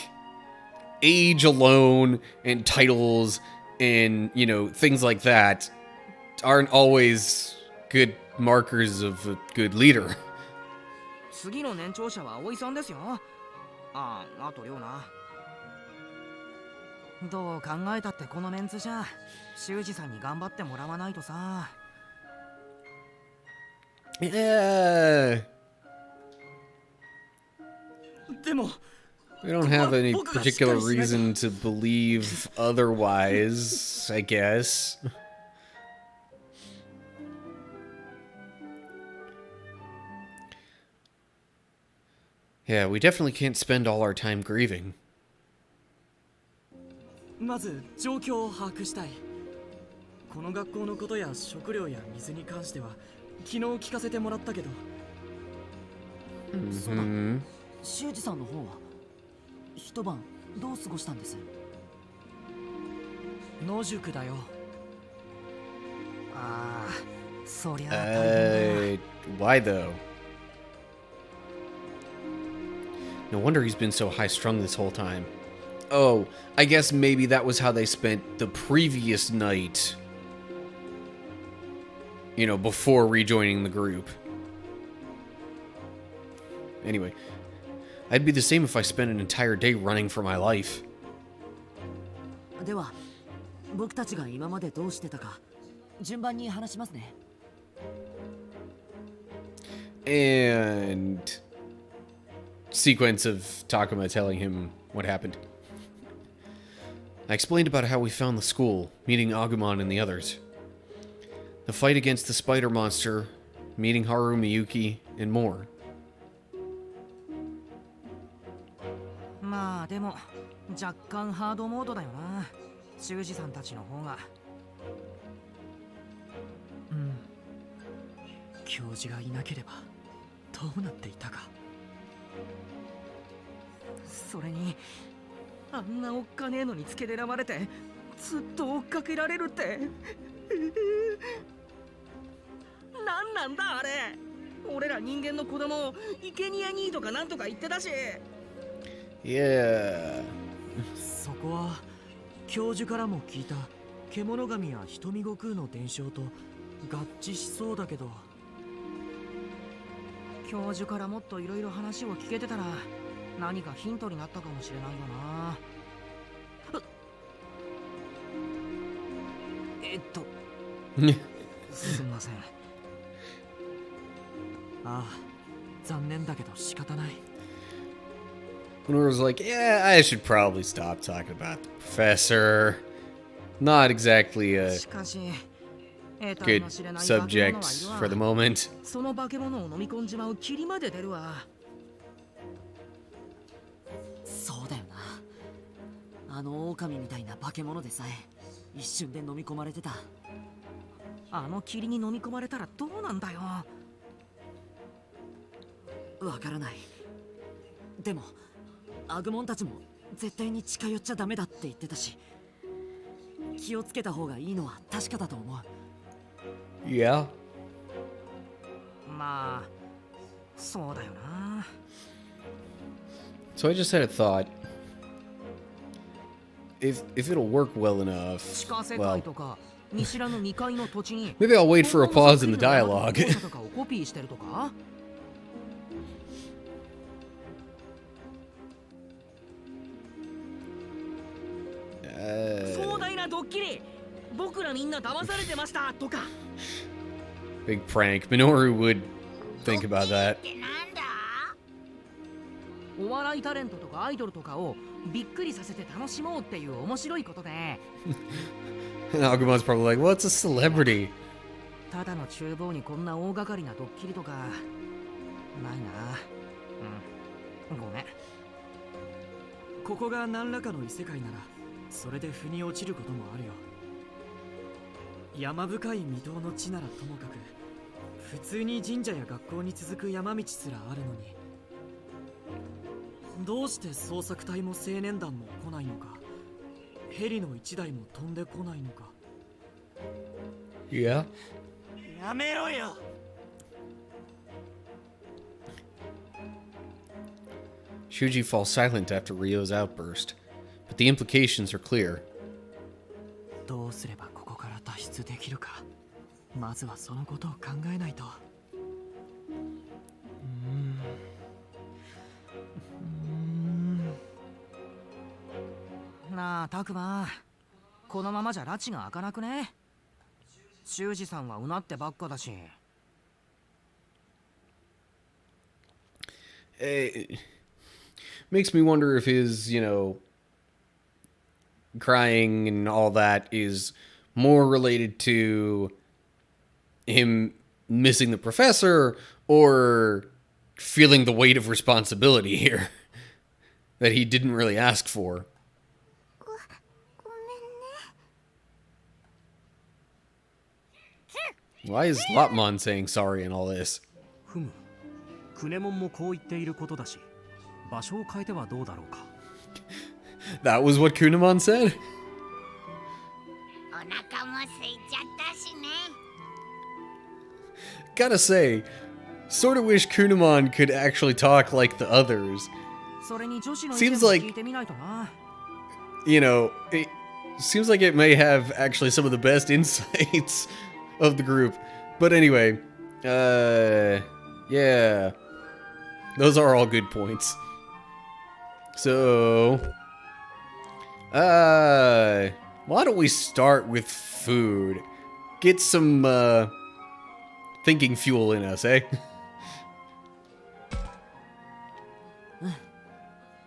age alone and titles and, you know, things like that aren't always good markers of a good leader. 次の年長者は葵さんですよ。あと亮な。どう考えたってこのメンツじゃ修二さんに頑張ってもらわないとさ。Yeah. でも We don't have any particular reason to believe otherwise, I guess. Yeah, we definitely can't spend all our time grieving. まず状況を把握したい。この学校のことや食料や水に関しては昨日聞かせてもらったけど、そうだ。修二さんの方は一晩どう過ごしたんです？野宿だよ。ああ、そりゃ大変だ。Why though? No wonder he's been so high-strung this whole time. Oh, I guess maybe that was how they spent the previous night. You know, before rejoining the group. Anyway, I'd be the same if I spent an entire day running for my life. では、僕たちが今までどうしてたか順番に話しますね。And sequence of Takuma telling him what happened. I explained about how we found the school, meeting Agumon and the others. The fight against the spider monster, meeting Haru Miyuki, and more. まあでも若干ハードモードだよな、修二さんたちの方が。うん。教授がいなければどうなっていたか。それにあんなおっかねえのにつけ狙われてずっと追っかけられるってなんなんだあれ。俺ら人間の子供を生贄にとかなんとか言ってたし。Yeah. そこは教授からも聞いた獣神や瞳悟空の伝承と合致しそうだけど、教授からもっといろいろ話を聞けてたら何かヒントになったかもしれないよな。すみません。ああ、残念だけど仕方ない。Minoru's like, yeah, I should probably stop talking about the professor. Not exactly a しかし good subject for the moment. その化け物を飲み込んじまう霧まで出るわ。そうだよな。あの狼みたいな化け物でさえ一瞬で飲み込まれてた。あの霧に飲み込まれたらどうなんだよ。わからない。でもアグモンたちも絶対に近寄っちゃダメだって言ってたし、気をつけた方がいいのは確かだと思う。Yeah. まあそうだよな。 So I just had a thought. If it'll work well enough, 地下世 well, 界とか見知らぬ未開の土地に maybe I'll wait for a pause in the dialogue. とかをコピーしてるとか。壮大なドッキリ、僕らみんな騙されてましたとか。 Big prank. Minoru would think about that. ってなんだ？お笑いタレントとかアイドルとかをびっくりさせて楽しもうっていう面白いことで、 And Agumon's probably like, what's a celebrity? ただの厨房にこんな大掛かりなドッキリとかないな。うん、ごめん。ここが何らかの異世界ならそれで腑に落ちることもあるよ。山深い未踏の地ならともかく、普通に神社や学校に続く山道すらあるのに、どうして捜索隊も青年団も来ないのか、ヘリの一台も飛んでこないのか。 Yeah. やめろよ。 Shuji falls silent after Ryo's outburst, but the implications are clear. どうすればここから脱出できるか、まずはそのことを考えないと。なあ、タクマ、このままじゃ拉致が開かなくね？修二さんはうなってばっかだし。Makes me wonder if his, crying and all that is more related to him missing the professor or feeling the weight of responsibility here that he didn't really ask for. Why is Lopmon saying sorry and all this? ふむ。クネモンもこう言っていることだし、場所を変えてはどうだろうか。That was what Kunamon said? お腹も空いちゃったしね。 Gotta say, sort of wish Kunamon could actually talk like the others. それに女子の意 Seems 見も like- 聞いてみないとな。You know, it seems like it may have actually some of the best insights of the group. But anyway, yeah. Those are all good points. So, why don't we start with food? Get some, thinking fuel in us, eh?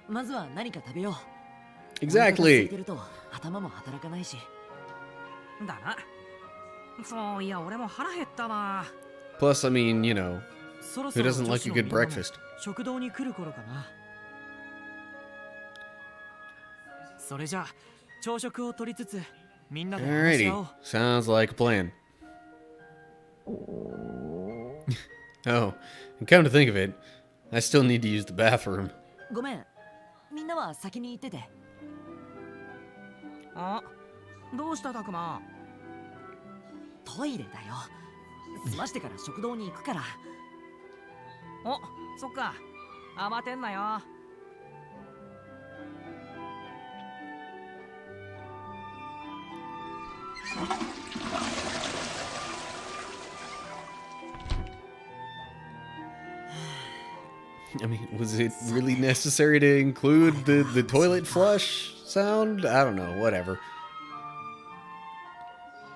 まずは何か食べよう。 Exactly. お腹が空いてると頭も働かないし。だな。そういや、俺も腹減ったな。 Plus, I mean, you know, そろそ who ろ doesn't 女 like 子 a の good みんなも breakfast? 食堂に来る頃かな。それじゃあ朝食を取りつつみんなで話し Alrighty. 合おう。 Sounds like a plan. Oh, and come to think of it, I still need to use the bathroom. ごめん、みんなは先に行ってて。あ、どうしたたくま。トイレだよ。済ましてから食堂に行くから。お、そっか。慌てんなよ。 I mean, was it really necessary to include the toilet flush sound? I don't know, whatever.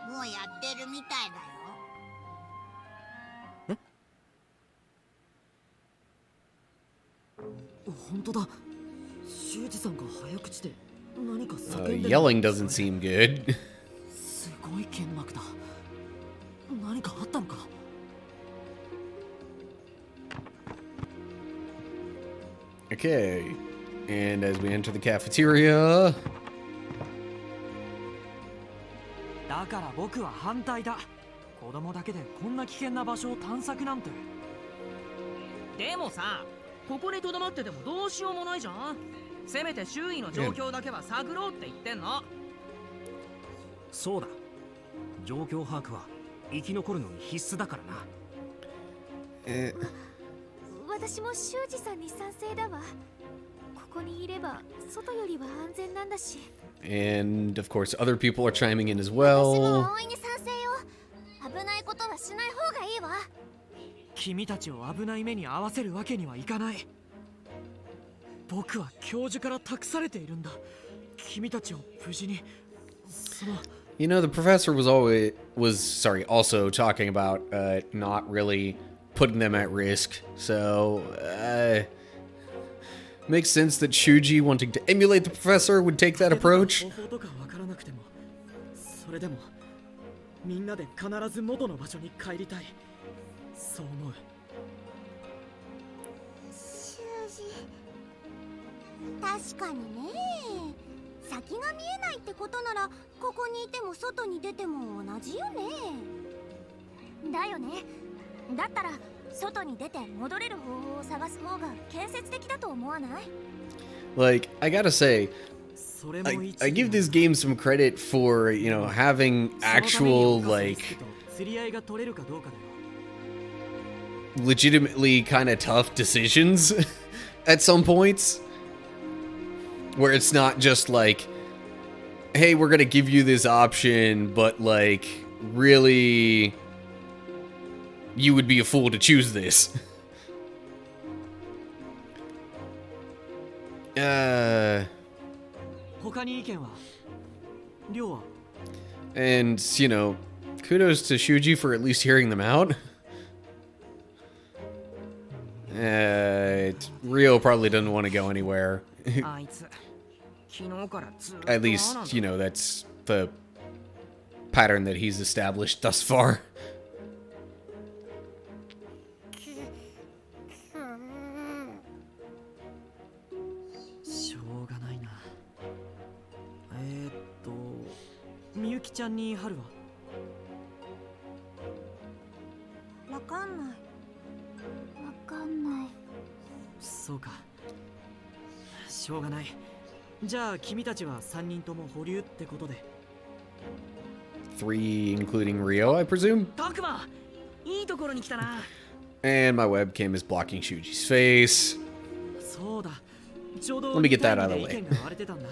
もうやってるみたいだよ。本当だ。修二さんが早口で何か叫んでる。 Yelling doesn't seem good. すごい剣幕だ。何かあったのか。 Okay, and as we enter the cafeteria... だから僕は反対だ。子供だけでこんな危険な場所を探索なんて。でもさ、ここにとどまっててもどうしようもないじゃん。せめて周囲の状況だけは探ろうって言ってんの。そうだ。状況把握は生き残るのに必須だからな。私も修二さんに賛成だわ。ここにいれば外よりは安全なんだし。 And, of course, other people are chiming in as 私も well. 大いに賛成よ。危ないことはしない方がいいわ。君たちを危ない目に遭わせるわけにはいかない。僕は教授から託されているんだ。君たちを無事に。その You know, the professor also talking about not really putting them at risk. So, makes sense that Shuji, wanting to emulate the professor, would take that approach. 方法とかわからなくても、それでもみんなで必ず元の場所に帰りたい。そう思う。修二、確かにね。先が見えないってことなら、ここにいても外に出ても同じよね。だよね。だったら外に出て戻れる方法を探す方が建設的だと思わない？ Like, I gotta say, それも I 一 give this game some credit for, you know, having そのために actual, お母さんに like, 聞くと釣り合いが取れるかどうかだよ。 legitimately kind of tough decisions at some points. Where it's not just like, hey, we're gonna give you this option, but like, really, you would be a fool to choose this. 他に意見は？亮は？ And, you know, kudos to Shuji for at least hearing them out. Rio probably doesn't want to go anywhere. あいつ、昨日からずっと At least, you know, that's the pattern that he's established thus far. しょうがないな。みゆきちゃんに春は？わかんない。わかんない。しょうがない。じゃあ君たちは3人とも保留ってことで。3, including Rio, I presume? タクマ、いいところに来たな。 And my webcam is blocking Shuji's face. そうだ。ちょうど Let me get that out of the 意 way. 見が割れてたんだ。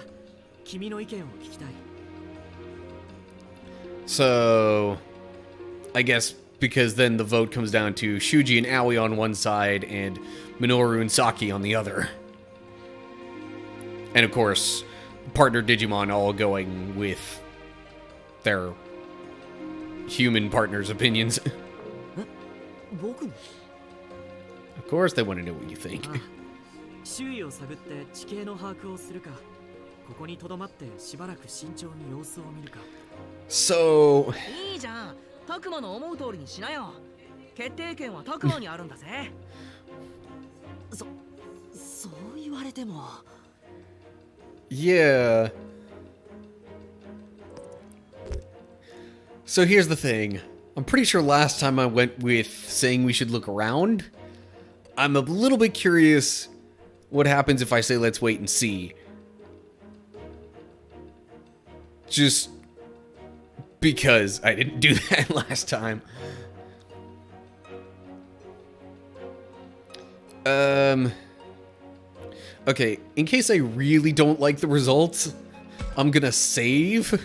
君の意見を聞きたい。So, I guess because then the vote comes down to Shuji and Aoi on one side and Minoru and Saki on the other. And of course, partner Digimon all going with their human partners' opinions. 僕の Of course they want to know what you think. 周囲を探って地形の把握をするか、ここに留まってしばらく慎重に様子を見るか。So, いいじゃん、タクマの思う通りにしなよ。決定権はタクマにあるんだぜ。そう言われても。yeah. So here's the thing. I'm pretty sure last time I went with saying we should look around. I'm a little bit curious what happens if I say let's wait and see. Just because I didn't do that last time. Okay, in case I really don't like the results, I'm gonna save.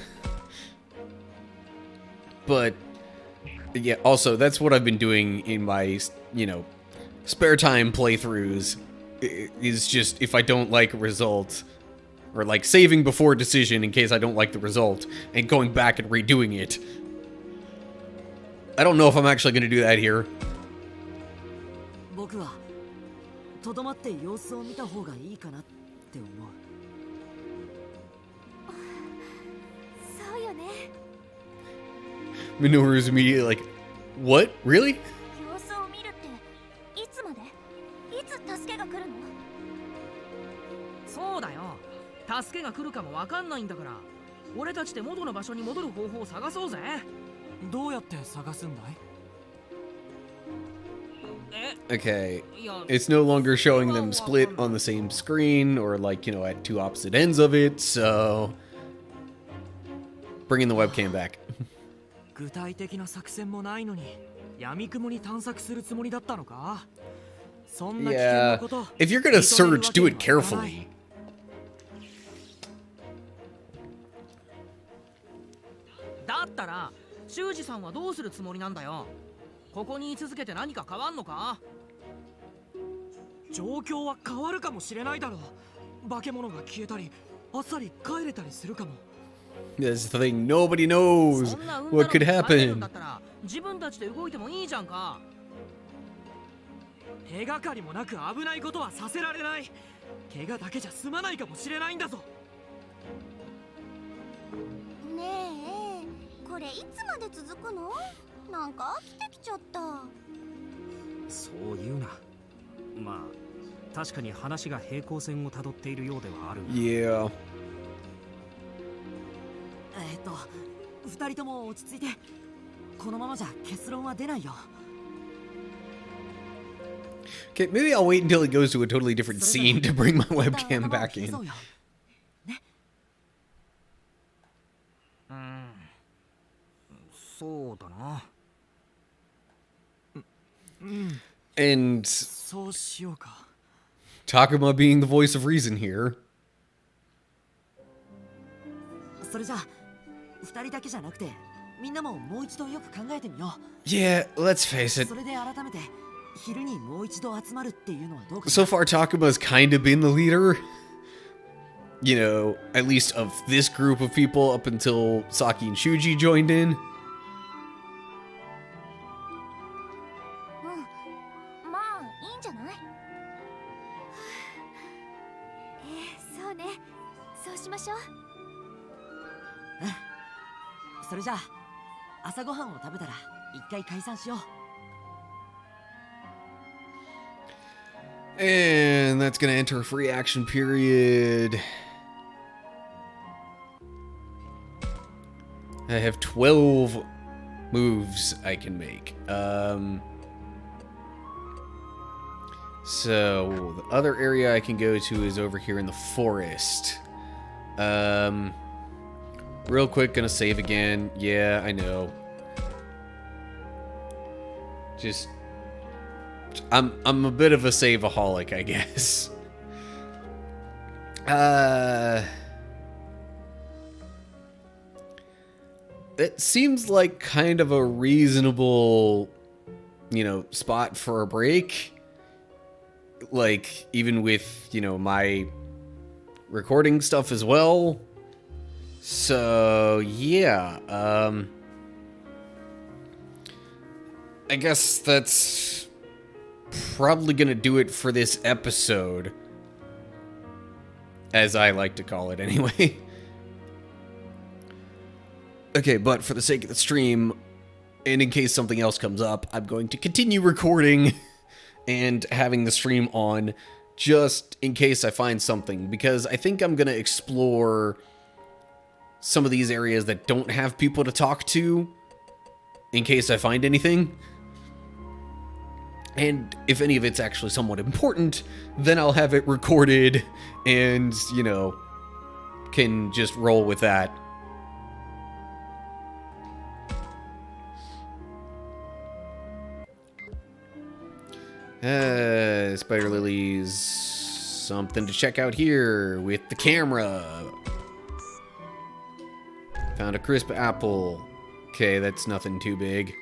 But yeah, also that's what I've been doing in my, spare time playthroughs. Is just if I don't like a result, or like saving before decision in case I don't like the result, and going back and redoing it. I don't know if I'm actually gonna do that here. 僕はとどまって様子を見た方がいいかなって思う。そうよね。 Minoru's immediately like, what? Really? 様子を見るっていつまで？いつ助けが来るの？そうだよ、助けが来るかもわかんないんだから、俺たちで元の場所に戻る方法を探そうぜ。どうやって探すんだい？ Okay, いや、 it's no longer showing them split on the same screen or like, at two opposite ends of it, so bringing the webcam back. 具体的な作戦もないのに闇雲に探索するつもりだったのか？そんな危険な Yeah, こと。 if you're gonna search, do it carefully. だったら修二さんはどうするつもりなんだよ。ここに居続けて何か変わんのか？状況は変わるかもしれないだろう。化け物が消えたり、あっさり帰れたりするかも。 That's the thing, nobody knows そんな運 what could だろうに待ってるん happen. だったら自分たちで動いてもいいじゃんか。手がかりもなく危ないことはさせられない。怪我だけじゃ済まないかもしれないんだぞ。ねえ、これいつまで続くの？なんか飽きてきちゃった。そう言うな。まあ確かに話が平行線をたどっているようではあるが。 Yeah. 二人とも落ち着いて。このままじゃ結論は出ないよ。 Okay, maybe I'll wait until it goes to a totally different scene to bring my webcam back in. そうだな。And そうしようか。 Takuma being the voice of reason here. それじゃあ二人だけじゃなくてみんなももう一度よく考えてみよ Yeah, let's face う。 it. それで改めて昼にもう一度集まるっていうのはどうかな。 So far, Takuma's kind of been the leader. At least of this group of people up until Saki and Shuji joined in. うん、まあいいんじゃない？そうね、そうしましょう。それじゃあ朝ごはんを食べたら一回解散しよう。 And that's gonna enter a free action period. I have 12 moves I can make. So, the other area I can go to is over here in the forest. Real quick, gonna save again. Yeah, I know. Just... I'm a bit of a save-aholic, I guess. It seems like kind of a reasonable, you know, spot for a break. Like, even with, you know, my recording stuff as well. So, yeah, I guess that's probably gonna do it for this episode. As I like to call it, anyway. Okay, but for the sake of the stream, and in case something else comes up, I'm going to continue recording and having the stream on just in case I find something, because I think I'm going to explore some of these areas that don't have people to talk to in case I find anything. And if any of it's actually somewhat important, then I'll have it recorded and, you know, can just roll with that. Spider lilies. Something to check out here with the camera. Found a crisp apple. Okay, that's nothing too big.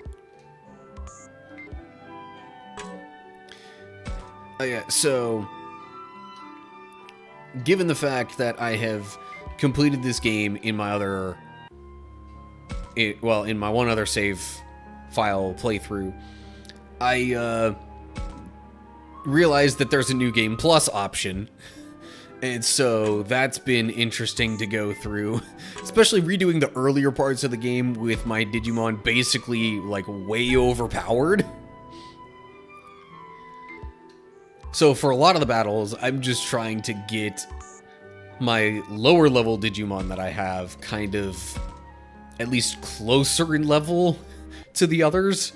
Oh yeah, so given the fact that I have completed this game in my other, in my one other save file playthrough, I realized that there's a new game plus option, and so that's been interesting to go through, especially redoing the earlier parts of the game with my Digimon basically like way overpowered. So for a lot of the battles, I'm just trying to get my lower level Digimon that I have kind of at least closer in level to the others.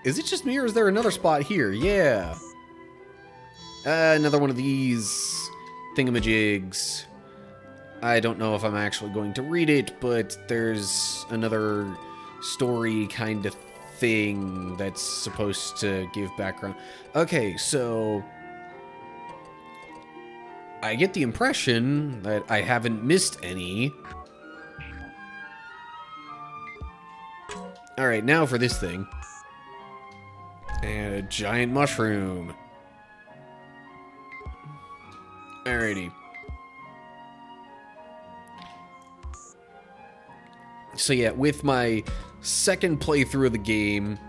Is it just me or is there another spot here? Yeah. Another one of these thingamajigs. I don't know if I'm actually going to read it, but there's another story kind of thing that's supposed to give background. Okay, so I get the impression that I haven't missed any. Alright, now for this thing. And a giant mushroom. Alrighty. So yeah, with my second playthrough of the game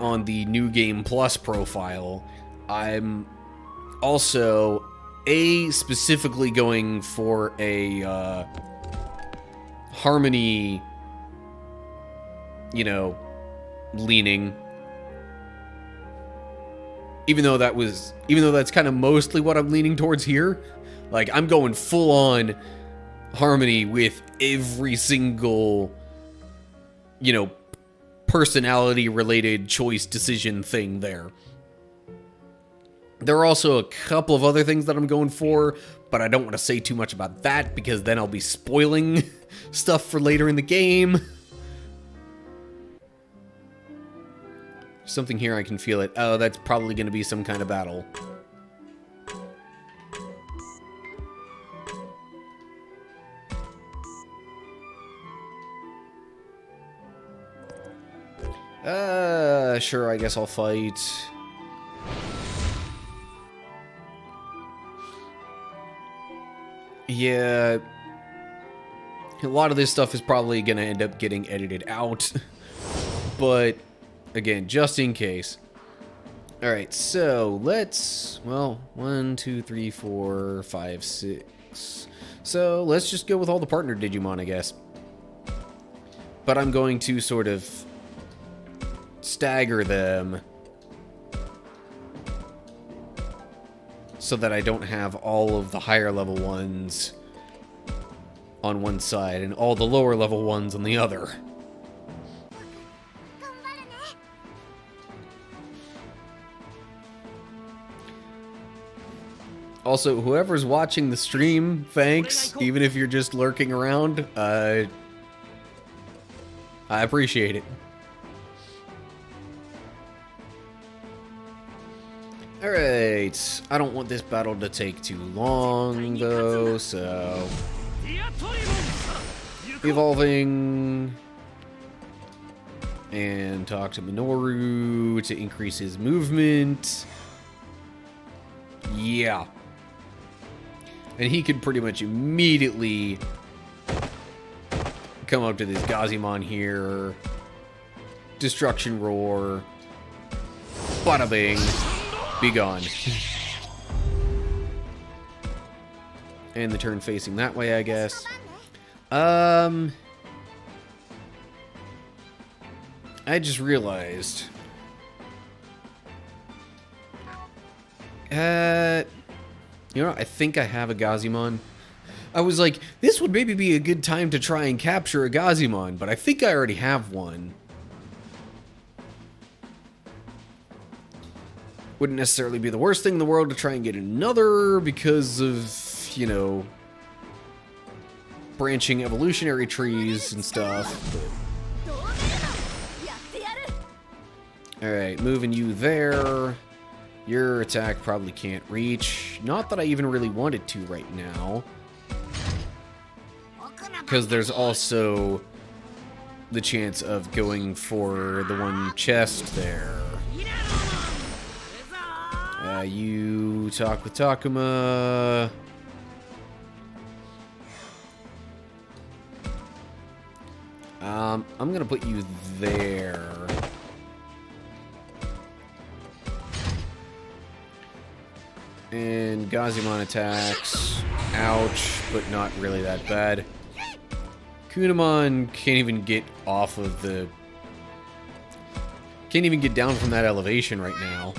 on the New Game Plus profile, I'm also specifically going for a harmony, you know, leaning. Even though that's kind of mostly what I'm leaning towards here. Like, I'm going full on harmony with every single, you know, personality related choice decision thing there. There are also a couple of other things that I'm going for, but I don't want to say too much about that because then I'll be spoiling stuff for later in the game. Something here, I can feel it. Oh, that's probably going to be some kind of battle. Sure, I guess I'll fight. Yeah. A lot of this stuff is probably going to end up getting edited out. But again, just in case. Alright, so let's... Well, 1, 2, 3, 4, 5, 6... So let's just go with all the partner Digimon, I guess. But I'm going to sort of stagger them so that I don't have all of the higher level ones on one side and all the lower level ones on the other. Also, whoever's watching the stream, thanks. Even if you're just lurking around, I appreciate it. Alright, I don't want this battle to take too long, though, so... Evolving... And talk to Minoru to increase his movement. Yeah. And he could pretty much immediately come up to this Gazimon here. Destruction Roar. Bada bing. Be gone. And the turn facing that way, I guess. I just realized. You know, I think I have a Gazimon. I was like, this would maybe be a good time to try and capture a Gazimon, but I think I already have one. Wouldn't necessarily be the worst thing in the world to try and get another because of, you know, branching evolutionary trees and stuff. But... Alright, moving you there. Your attack probably can't reach. Not that I even really wanted to right now. Because there's also the chance of going for the one chest there. You talk with Takuma. I'm gonna put you there. And Gazimon attacks. Ouch, but not really that bad. Kunamon can't even get off of the... Can't even get down from that elevation right now.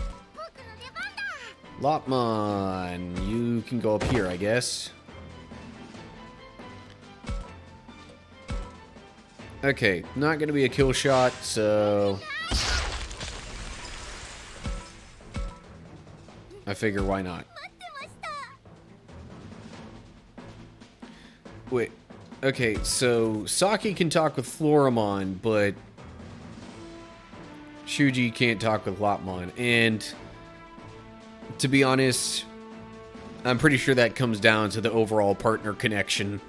Lopmon, you can go up here, I guess. Okay, not gonna be a kill shot, so... I figure why not. Wait, okay, so Saki can talk with Floramon, but Shuji can't talk with Lopmon, and to be honest, I'm pretty sure that comes down to the overall partner connection.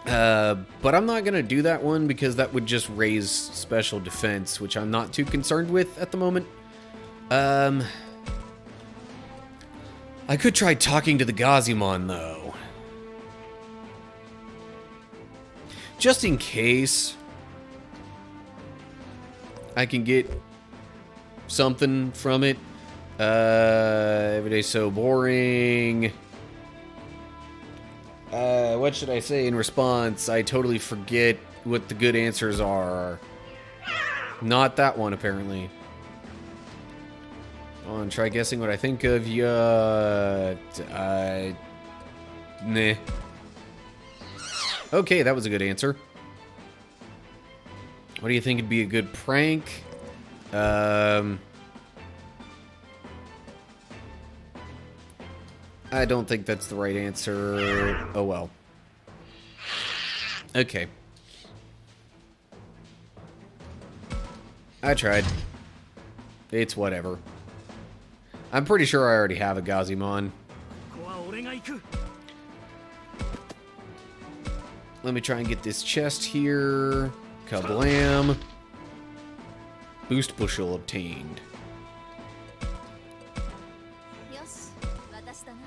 But I'm not gonna do that one because that would just raise special defense, which I'm not too concerned with at the moment. I could try talking to the Gazimon, though. Just in case I can get something from it. Every day's so boring. What should I say in response? I totally forget what the good answers are. Not that one, apparently. On, try guessing what I think of you. Nah. Okay, that was a good answer. What do you think would be a good prank? I don't think that's the right answer. Oh well. Okay. I tried. It's whatever. I'm pretty sure I already have a Gazimon. Let me try and get this chest here. Kablam. Boost bushel obtained.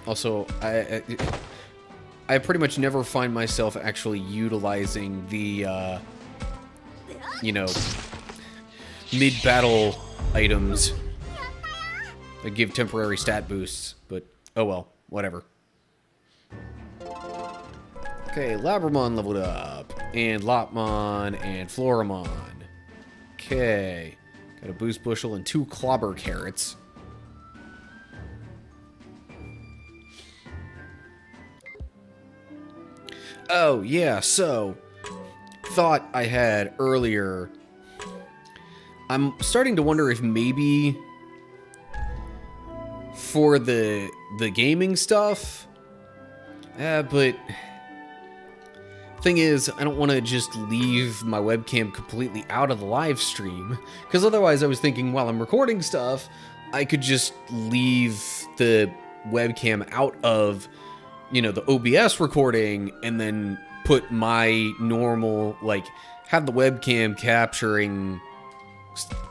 Also, I pretty much never find myself actually utilizing the, you know, mid-battle items that give temporary stat boosts, but oh well, whatever. Okay, Labramon leveled up, and Lopmon, and Floramon. Okay, got a boost bushel and 2 clobber carrots. Oh, yeah, so, thought I had earlier, I'm starting to wonder if maybe for the gaming stuff. But thing is, I don't want to just leave my webcam completely out of the live stream, because otherwise I was thinking while I'm recording stuff, I could just leave the webcam out of, you know, the OBS recording and then put my normal, like, have the webcam capturing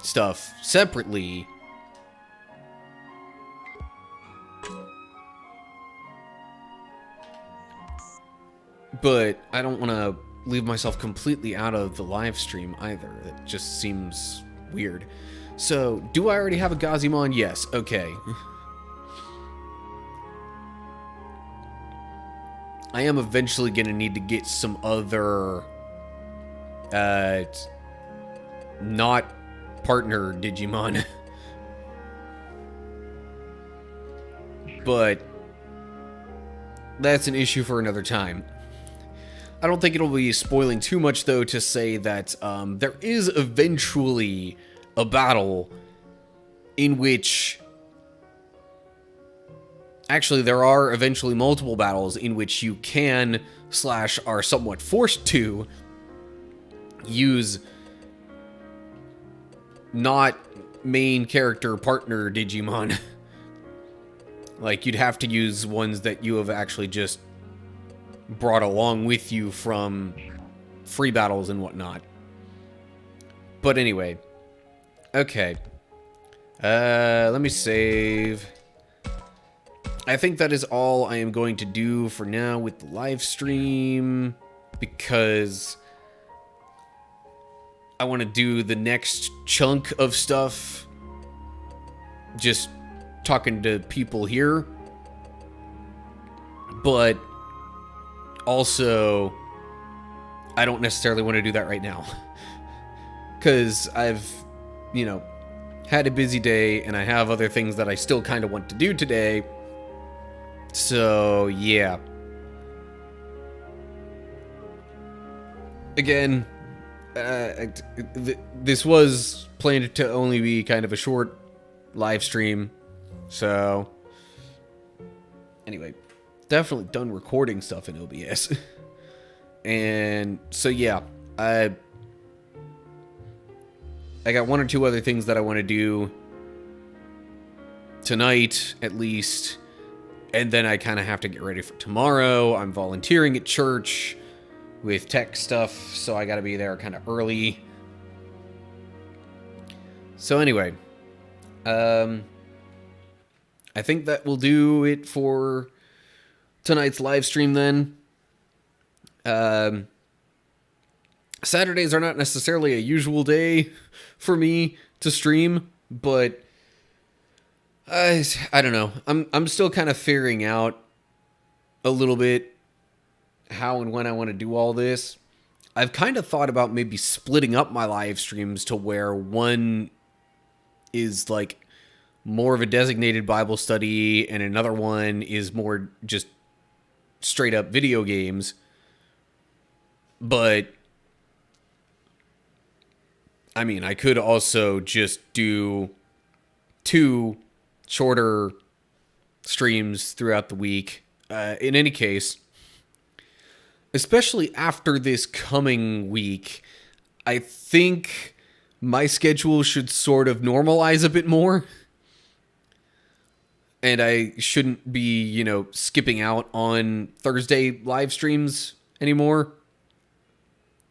stuff separately. But I don't want to leave myself completely out of the live stream either. It just seems weird. So, do I already have a Gazimon? Yes. Okay. I am eventually going to need to get some other not partner Digimon. But that's an issue for another time. I don't think it'll be spoiling too much, though, to say that there is eventually a battle in which... Actually, there are eventually multiple battles in which you can, / are somewhat forced to, use not main character partner Digimon. Like, you'd have to use ones that you have actually just brought along with you from free battles and whatnot. But anyway. Okay. Let me save. I think that is all I am going to do for now with the live stream, because I want to do the next chunk of stuff just talking to people here. But also, I don't necessarily want to do that right now. Because I've, you know, had a busy day and I have other things that I still kind of want to do today. So, yeah. Again, this was planned to only be kind of a short live stream. So, anyway, definitely done recording stuff in OBS. And so, yeah, I got one or two other things that I want to do tonight, at least. And then I kind of have to get ready for tomorrow. I'm volunteering at church with tech stuff, so I got to be there kind of early. So anyway, I think that will do it for tonight's live stream then. Saturdays are not necessarily a usual day for me to stream, but I don't know. I'm still kind of figuring out a little bit how and when I want to do all this. I've kind of thought about maybe splitting up my live streams to where one is like more of a designated Bible study and another one is more just straight up video games. But I mean, I could also just do 2 shorter streams throughout the week. In any case, especially after this coming week, I think my schedule should sort of normalize a bit more. And I shouldn't be, you know, skipping out on Thursday live streams anymore.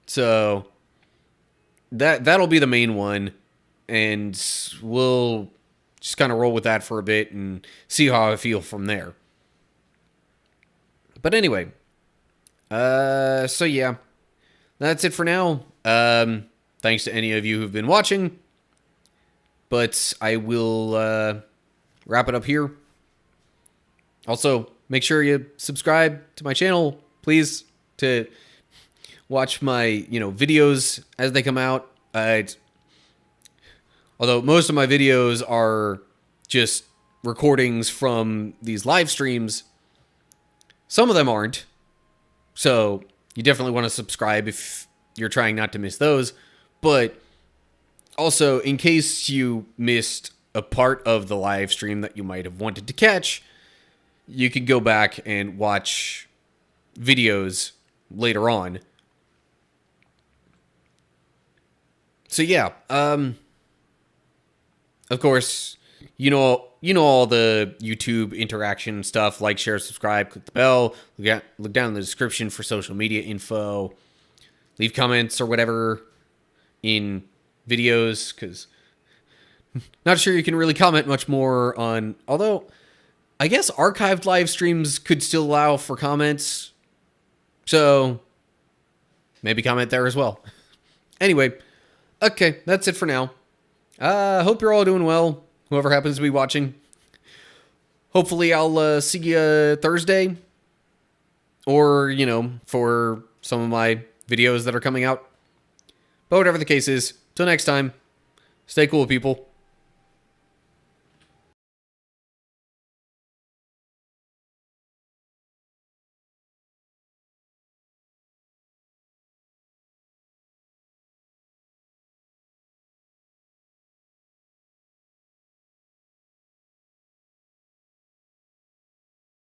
So that'll be the main one. And we'll just kind of roll with that for a bit and see how I feel from there. But anyway, so yeah, that's it for now. Thanks to any of you who've been watching, but I will wrap it up here. Also, make sure you subscribe to my channel, please, to watch my, you know, videos as they come out. Although most of my videos are just recordings from these live streams, some of them aren't. So you definitely want to subscribe if you're trying not to miss those. But also, in case you missed a part of the live stream that you might have wanted to catch, you can go back and watch videos later on. So yeah, of course, you know all the YouTube interaction stuff, like, share, subscribe, click the bell, look down in the description for social media info, leave comments or whatever in videos, because not sure you can really comment much more on, although I guess archived live streams could still allow for comments, so maybe comment there as well. Anyway, okay, that's it for now. Hope you're all doing well, whoever happens to be watching. Hopefully I'll see you Thursday, or, for some of my videos that are coming out. But whatever the case is, till next time, stay cool, people.